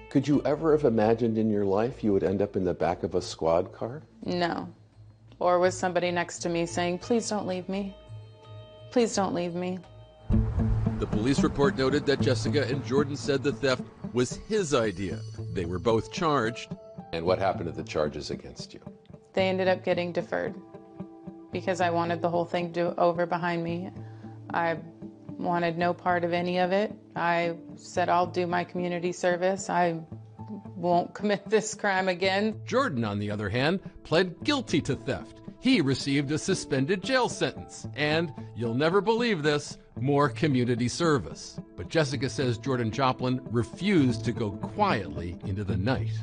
Could you ever have imagined in your life you would end up in the back of a squad car? No. Or with somebody next to me saying, please don't leave me. Please don't leave me. The police report noted that Jessica and Jordan said the theft was his idea. They were both charged. And what happened to the charges against you? They ended up getting deferred because I wanted the whole thing over behind me. I wanted no part of any of it. I said, I'll do my community service. I won't commit this crime again. Jordan, on the other hand, pled guilty to theft. He received a suspended jail sentence and, you'll never believe this, more community service. But Jessica says Jordan Joplin refused to go quietly into the night.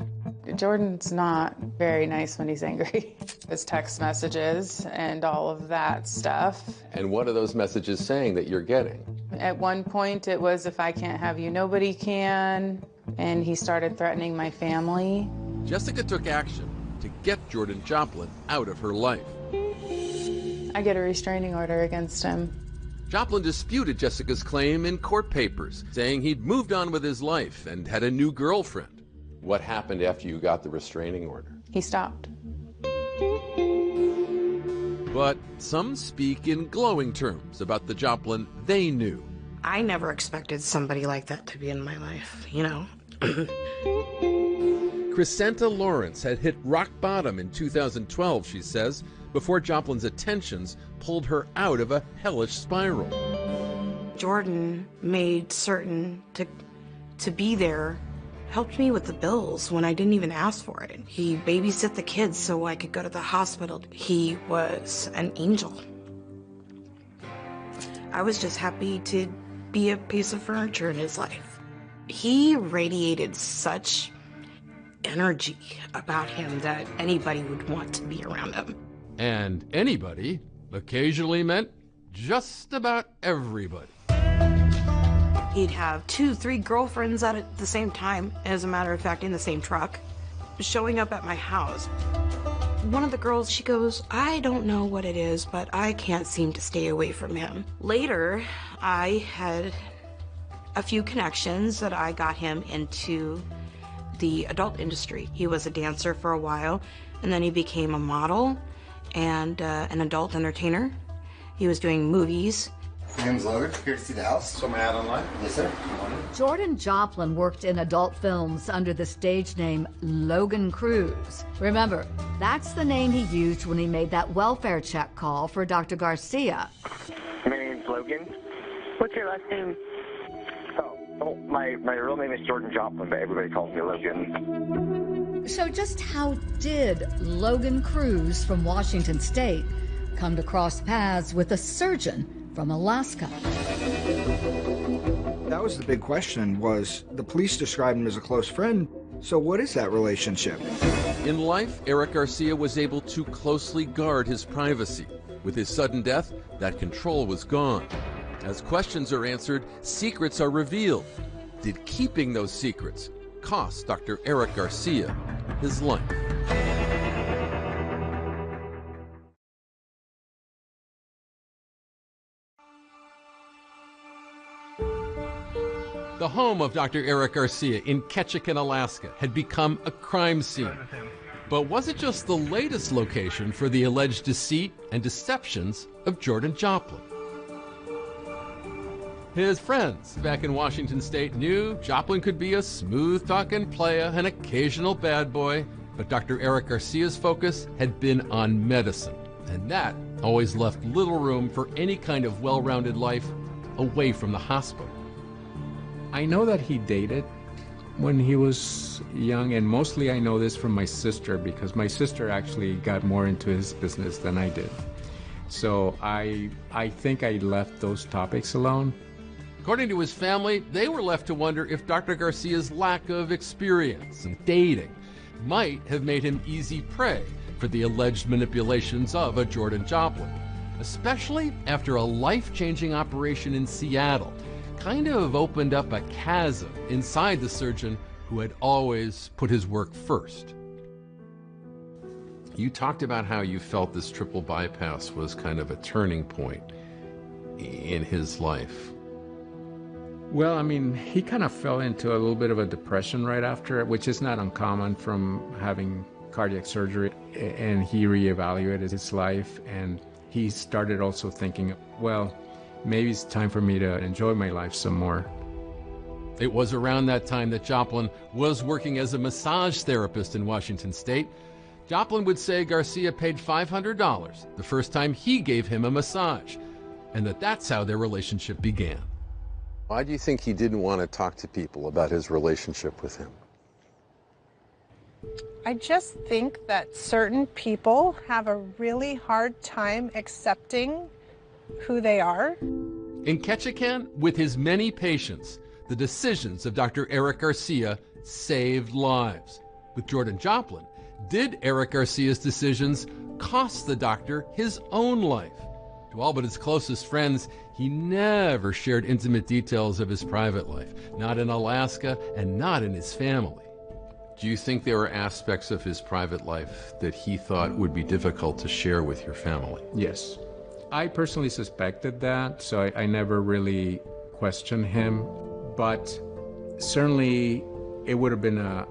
Jordan's not very nice when he's angry. His text messages and all of that stuff. And what are those messages saying that you're getting? At one point it was, if I can't have you, nobody can. And he started threatening my family. Jessica took action to get Jordan Joplin out of her life. I get a restraining order against him. Joplin disputed Jessica's claim in court papers, saying he'd moved on with his life and had a new girlfriend. What happened after you got the restraining order? He stopped. But some speak in glowing terms about the Joplin they knew. I never expected somebody like that to be in my life, you know. Crescenta Lawrence had hit rock bottom in 2012, she says, before Joplin's attentions pulled her out of a hellish spiral. Jordan made certain to be there, helped me with the bills when I didn't even ask for it. He babysit the kids so I could go to the hospital. He was an angel. I was just happy to be a piece of furniture in his life. He radiated such energy about him that anybody would want to be around him. And anybody occasionally meant just about everybody. He'd have 2-3 girlfriends at the same time, as a matter of fact, in the same truck, showing up at my house. One of the girls, she goes, I don't know what it is, but I can't seem to stay away from him. Later, I had a few connections that I got him into the adult industry. He was a dancer for a while, and then he became a model and an adult entertainer. He was doing movies. My name's Logan, here to see the house. So my ad online? Yes, sir. Good morning. Jordan Joplin worked in adult films under the stage name Logan Cruz. Remember, that's the name he used when he made that welfare check call for Dr. Garcia. My name's Logan. What's your last name? Oh, my real name is Jordan Joplin, but everybody calls me Logan. So just how did Logan Cruz from Washington State come to cross paths with a surgeon from Alaska? That was the big question, was the police described him as a close friend. So what is that relationship? In life, Eric Garcia was able to closely guard his privacy. With his sudden death, that control was gone. As questions are answered, secrets are revealed. Did keeping those secrets cost Dr. Eric Garcia his life? The home of Dr. Eric Garcia in Ketchikan, Alaska, had become a crime scene. But was it just the latest location for the alleged deceit and deceptions of Jordan Joplin? His friends back in Washington State knew Joplin could be a smooth-talking playa, an occasional bad boy, but Dr. Eric Garcia's focus had been on medicine, and that always left little room for any kind of well-rounded life away from the hospital. I know that he dated when he was young, and mostly I know this from my sister, because my sister actually got more into his business than I did. So I think I left those topics alone. According to his family, they were left to wonder if Dr. Garcia's lack of experience and dating might have made him easy prey for the alleged manipulations of a Jordan Joplin, especially after a life-changing operation in Seattle kind of opened up a chasm inside the surgeon who had always put his work first. You talked about how you felt this triple bypass was kind of a turning point in his life. Well, I mean, he kind of fell into a little bit of a depression right after it, which is not uncommon from having cardiac surgery, and he reevaluated his life, and he started also thinking, well, maybe it's time for me to enjoy my life some more. It was around that time that Joplin was working as a massage therapist in Washington State. Joplin would say Garcia paid $500 the first time he gave him a massage, and that's how their relationship began. Why do you think he didn't want to talk to people about his relationship with him? I just think that certain people have a really hard time accepting who they are. In Ketchikan, with his many patients, the decisions of Dr. Eric Garcia saved lives. With Jordan Joplin, did Eric Garcia's decisions cost the doctor his own life? To all but his closest friends, he never shared intimate details of his private life, not in Alaska and not in his family. Do you think there were aspects of his private life that he thought would be difficult to share with your family? Yes. I personally suspected that, so I never really questioned him, but certainly it would have been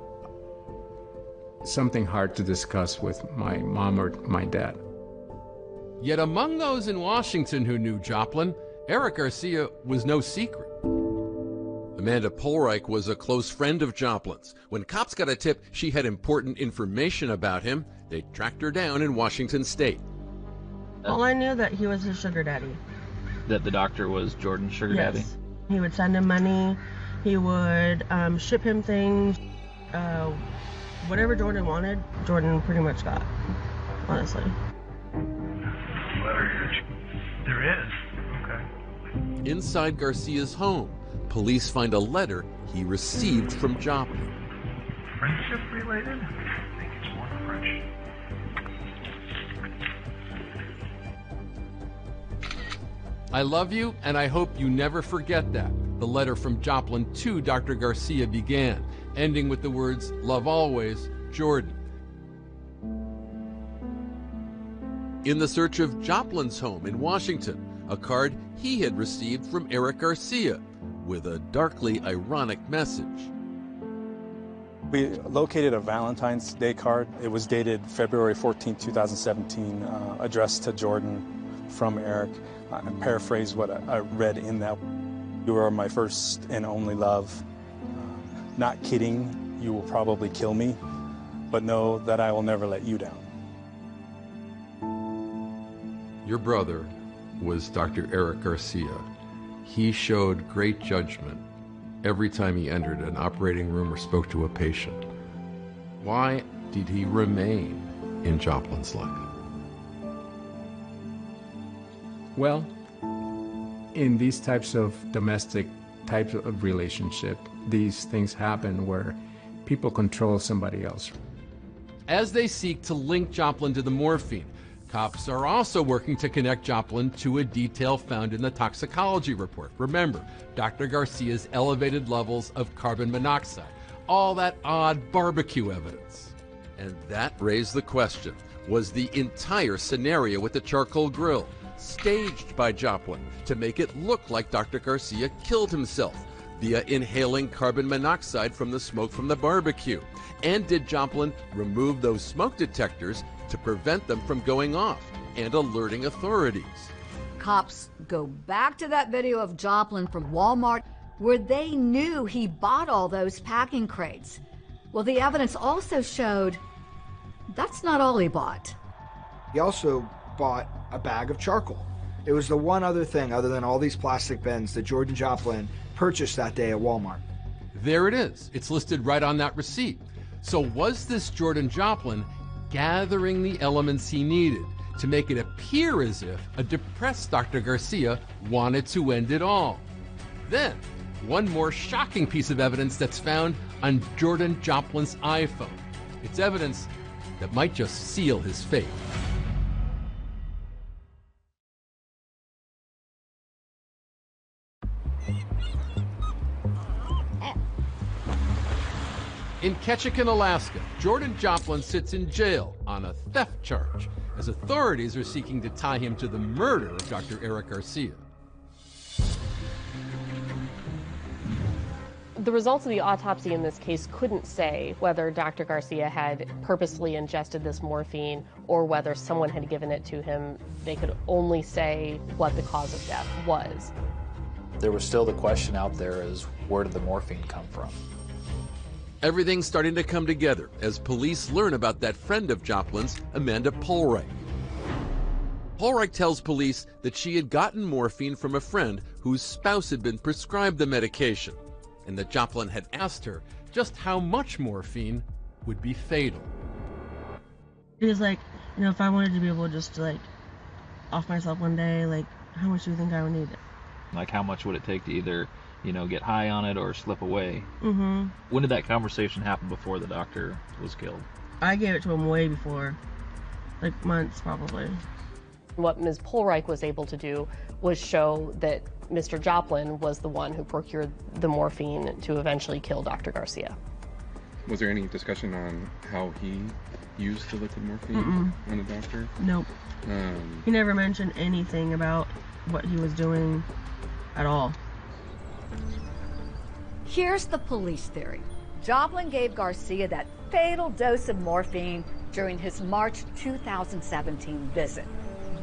something hard to discuss with my mom or my dad. Yet among those in Washington who knew Joplin, Eric Garcia was no secret. Amanda Polreich was a close friend of Joplin's. When cops got a tip she had important information about him, they tracked her down in Washington State. Well, I knew that he was his sugar daddy. That the doctor was Jordan's sugar daddy? He would send him money. He would ship him things. Whatever Jordan wanted, Jordan pretty much got, honestly. There is. Okay. Inside Garcia's home, police find a letter he received from Joplin. Friendship related? I think it's more than friendship. I love you, and I hope you never forget that. The letter from Joplin to Dr. Garcia began, ending with the words, "Love always, Jordan." In the search of Joplin's home in Washington, a card he had received from Eric Garcia with a darkly ironic message. We located a Valentine's Day card. It was dated February 14, 2017, addressed to Jordan from Eric. I paraphrase what I read in that. "You are my first and only love. Not kidding, you will probably kill me, but know that I will never let you down." Your brother was Dr. Eric Garcia. He showed great judgment every time he entered an operating room or spoke to a patient. Why did he remain in Joplin's life? Well, in these types of domestic types of relationship, these things happen where people control somebody else. As they seek to link Joplin to the morphine, cops are also working to connect Joplin to a detail found in the toxicology report. Remember, Dr. Garcia's elevated levels of carbon monoxide, all that odd barbecue evidence. And that raised the question, was the entire scenario with the charcoal grill staged by Joplin to make it look like Dr. Garcia killed himself via inhaling carbon monoxide from the smoke from the barbecue? And did Joplin remove those smoke detectors to prevent them from going off and alerting authorities? Cops go back to that video of Joplin from Walmart where they knew he bought all those packing crates. Well, the evidence also showed that's not all he bought. He also bought a bag of charcoal. It was the one other thing other than all these plastic bins that Jordan Joplin purchased that day at Walmart. There it is. It's listed right on that receipt. So was this Jordan Joplin gathering the elements he needed to make it appear as if a depressed Dr. Garcia wanted to end it all? Then, one more shocking piece of evidence that's found on Jordan Joplin's iPhone. It's evidence that might just seal his fate. In Ketchikan, Alaska, Jordan Joplin sits in jail on a theft charge as authorities are seeking to tie him to the murder of Dr. Eric Garcia. The results of the autopsy in this case couldn't say whether Dr. Garcia had purposely ingested this morphine or whether someone had given it to him. They could only say what the cause of death was. There was still the question out there is, where did the morphine come from? Everything's starting to come together as police learn about that friend of Joplin's, Amanda Polreich. Polreich tells police that she had gotten morphine from a friend whose spouse had been prescribed the medication, and that Joplin had asked her just how much morphine would be fatal. He was like, you know, if I wanted to be able just to, like, off myself one day, like, how much do you think I would need? Like, how much would it take to either, you know, get high on it or slip away? Mm-hmm. When did that conversation happen before the doctor was killed? I gave it to him way before, like months probably. What Ms. Polreich was able to do was show that Mr. Joplin was the one who procured the morphine to eventually kill Dr. Garcia. Was there any discussion on how he used to look at morphine on the doctor? Nope. He never mentioned anything about what he was doing at all. Here's the police theory. Joplin gave Garcia that fatal dose of morphine during his March 2017 visit.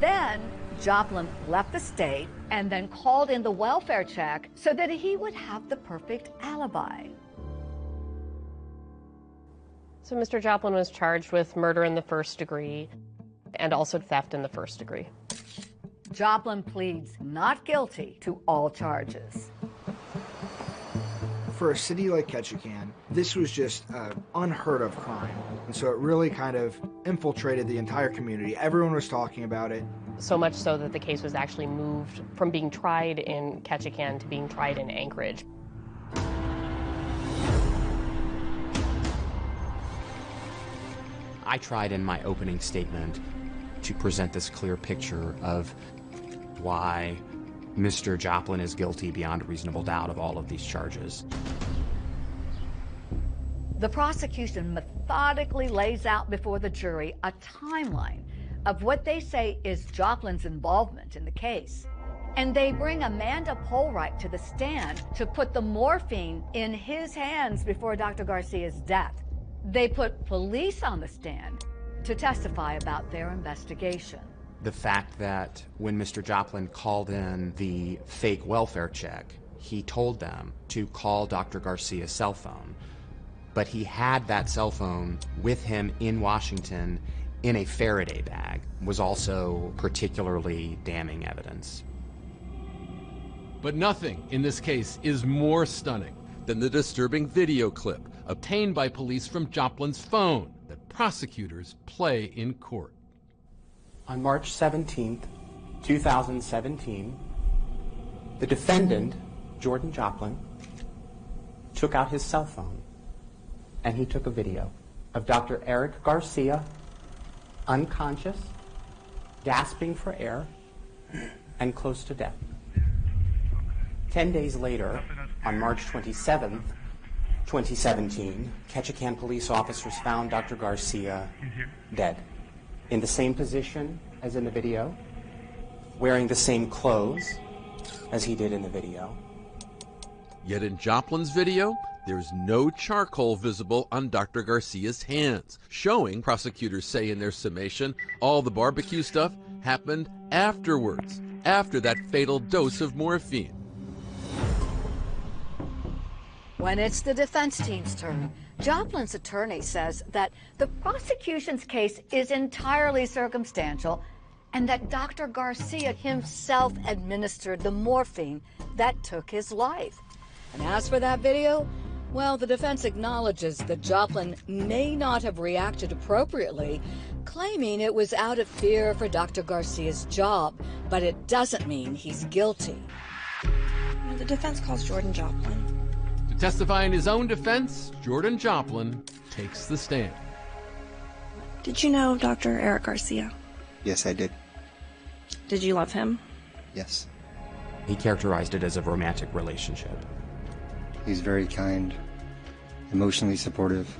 Then Joplin left the state and then called in the welfare check so that he would have the perfect alibi. So Mr. Joplin was charged with murder in the first degree and also theft in the first degree. Joplin pleads not guilty to all charges. For a city like Ketchikan, this was just an unheard of crime. And so it really kind of infiltrated the entire community. Everyone was talking about it. So much so that the case was actually moved from being tried in Ketchikan to being tried in Anchorage. I tried in my opening statement to present this clear picture of why Mr. Joplin is guilty beyond a reasonable doubt of all of these charges. The prosecution methodically lays out before the jury a timeline of what they say is Joplin's involvement in the case. And they bring Amanda Polright to the stand to put the morphine in his hands before Dr. Garcia's death. They put police on the stand to testify about their investigation. The fact that when Mr. Joplin called in the fake welfare check, he told them to call Dr. Garcia's cell phone, but he had that cell phone with him in Washington in a Faraday bag, was also particularly damning evidence. But nothing in this case is more stunning than the disturbing video clip obtained by police from Joplin's phone that prosecutors play in court. On March 17th, 2017, the defendant, Jordan Joplin, took out his cell phone and he took a video of Dr. Eric Garcia unconscious, gasping for air, and close to death. 10 days later, on March 27th, 2017, Ketchikan police officers found Dr. Garcia dead, in the same position as in the video, wearing the same clothes as he did in the video. Yet in Joplin's video, there's no charcoal visible on Dr. Garcia's hands, showing, prosecutors say in their summation, all the barbecue stuff happened afterwards, after that fatal dose of morphine. When it's the defense team's turn, Joplin's attorney says that the prosecution's case is entirely circumstantial and that Dr. Garcia himself administered the morphine that took his life. And as for that video, well, the defense acknowledges that Joplin may not have reacted appropriately, claiming it was out of fear for Dr. Garcia's job, but it doesn't mean he's guilty. The defense calls Jordan Joplin. To testify in his own defense, Jordan Joplin takes the stand. Did you know Dr. Eric Garcia? Yes, I did. Did you love him? Yes. He characterized it as a romantic relationship. He's very kind, emotionally supportive.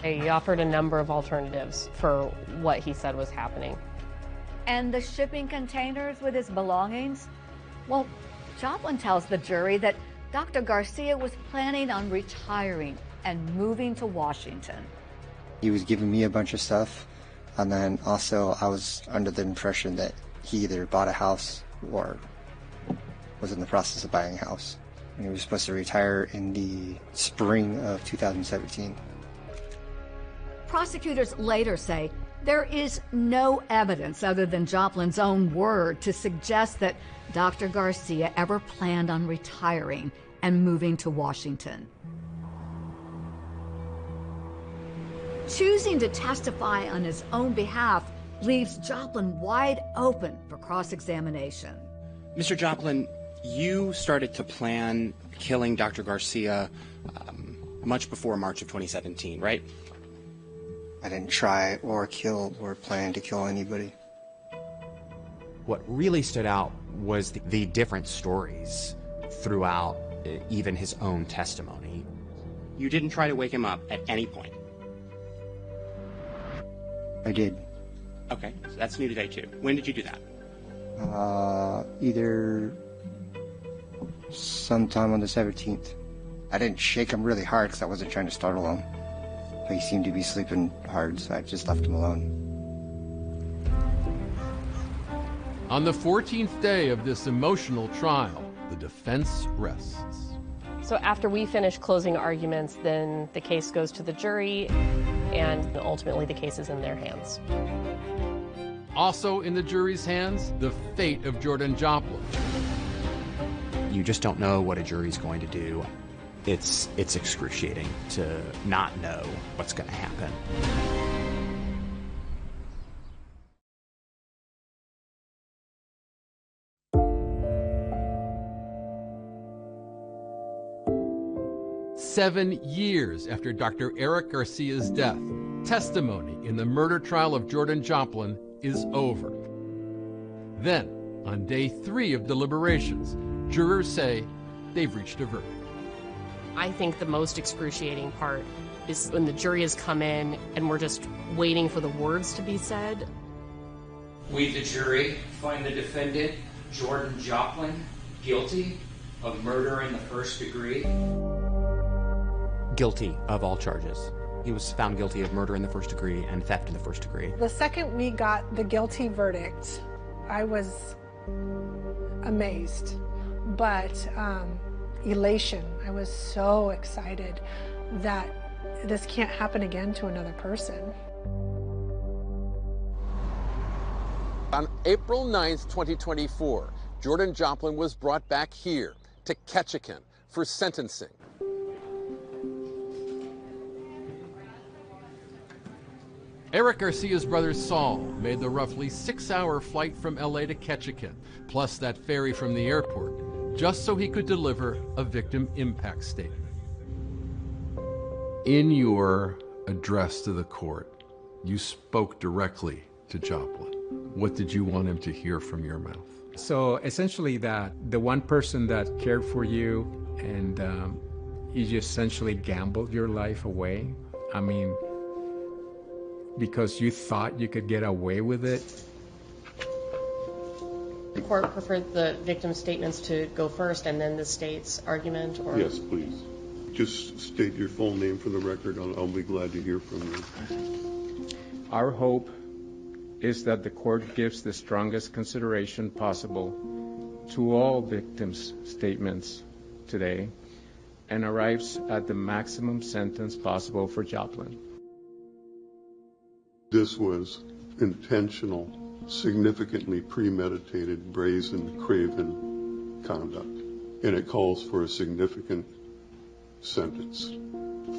He offered a number of alternatives for what he said was happening. And the shipping containers with his belongings? Well, Joplin tells the jury that Dr. Garcia was planning on retiring and moving to Washington. He was giving me a bunch of stuff, and then also I was under the impression that he either bought a house or was in the process of buying a house. And he was supposed to retire in the spring of 2017. Prosecutors later say there is no evidence other than Joplin's own word to suggest that Dr. Garcia ever planned on retiring and moving to Washington. Choosing to testify on his own behalf leaves Joplin wide open for cross-examination. Mr. Joplin, you started to plan killing Dr. Garcia much before March of 2017, right? I didn't try or kill or plan to kill anybody. What really stood out was the different stories throughout even his own testimony. You didn't try to wake him up at any point. I did. Okay, so that's new today too. When did you do that? Either sometime on the 17th. I didn't shake him really hard because I wasn't trying to startle him. But he seemed to be sleeping hard, so I just left him alone. On the 14th day of this emotional trial, the defense rests. So after we finish closing arguments, then the case goes to the jury, and ultimately the case is in their hands. Also in the jury's hands, the fate of Jordan Joplin. You just don't know what a jury's going to do. It's excruciating to not know what's going to happen. "7 years after Dr. Eric Garcia's death, testimony in the murder trial of Jordan Joplin is over. Then, on day 3 of deliberations, jurors say they've reached a verdict. I think the most excruciating part is when the jury has come in and we're just waiting for the words to be said. We, the jury, find the defendant, Jordan Joplin, guilty of murder in the first degree. Guilty of all charges. He was found guilty of murder in the first degree and theft in the first degree. The second we got the guilty verdict, I was amazed, but elation. I was so excited that this can't happen again to another person. On April 9th, 2024, Jordan Joplin was brought back here to Ketchikan for sentencing. Eric Garcia's brother Saul made the roughly 6-hour flight from LA to Ketchikan, plus that ferry from the airport, just so he could deliver a victim impact statement. In your address to the court, you spoke directly to Joplin. What did you want him to hear from your mouth? So essentially that the one person that cared for you and you just essentially gambled your life away. I mean, because you thought you could get away with it. The court preferred the victim's statements to go first and then the state's argument? Or? Yes, please. Just state your full name for the record. I'll be glad to hear from you. Our hope is that the court gives the strongest consideration possible to all victims' statements today and arrives at the maximum sentence possible for Joplin. This was intentional, significantly premeditated, brazen, craven conduct, and it calls for a significant sentence.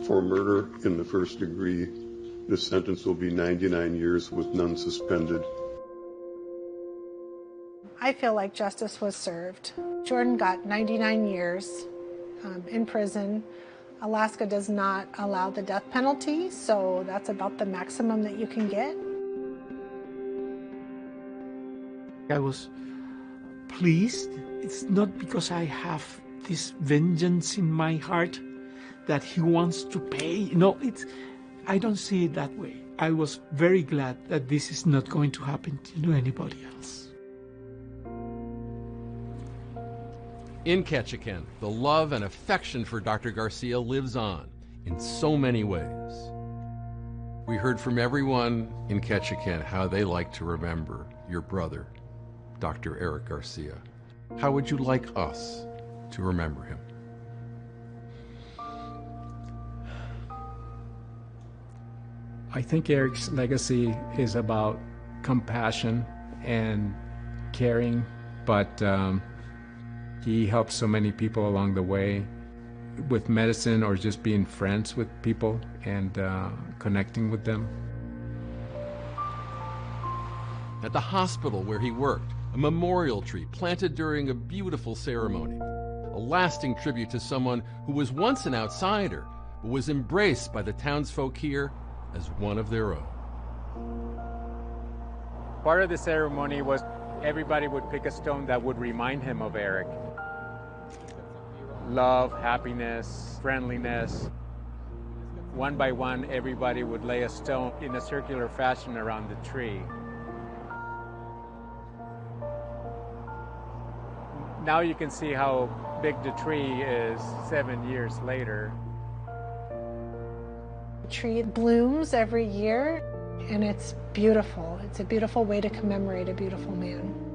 For murder in the first degree, the sentence will be 99 years with none suspended. I feel like justice was served. Jordan got 99 years in prison. Alaska does not allow the death penalty, so that's about the maximum that you can get. I was pleased. It's not because I have this vengeance in my heart that he wants to pay. No, I don't see it that way. I was very glad that this is not going to happen to anybody else. In Ketchikan, the love and affection for Dr. Garcia lives on in so many ways. We heard from everyone in Ketchikan how they like to remember your brother, Dr. Eric Garcia. How would you like us to remember him? I think Eric's legacy is about compassion and caring, but he helped so many people along the way with medicine or just being friends with people and connecting with them. At the hospital where he worked, a memorial tree planted during a beautiful ceremony, a lasting tribute to someone who was once an outsider, but was embraced by the townsfolk here as one of their own. Part of the ceremony was everybody would pick a stone that would remind him of Eric. Love, happiness, friendliness. one by one, everybody would lay a stone in a circular fashion around the tree. Now you can see how big the tree is 7 years later. The tree blooms every year, and it's beautiful. It's a beautiful way to commemorate a beautiful man.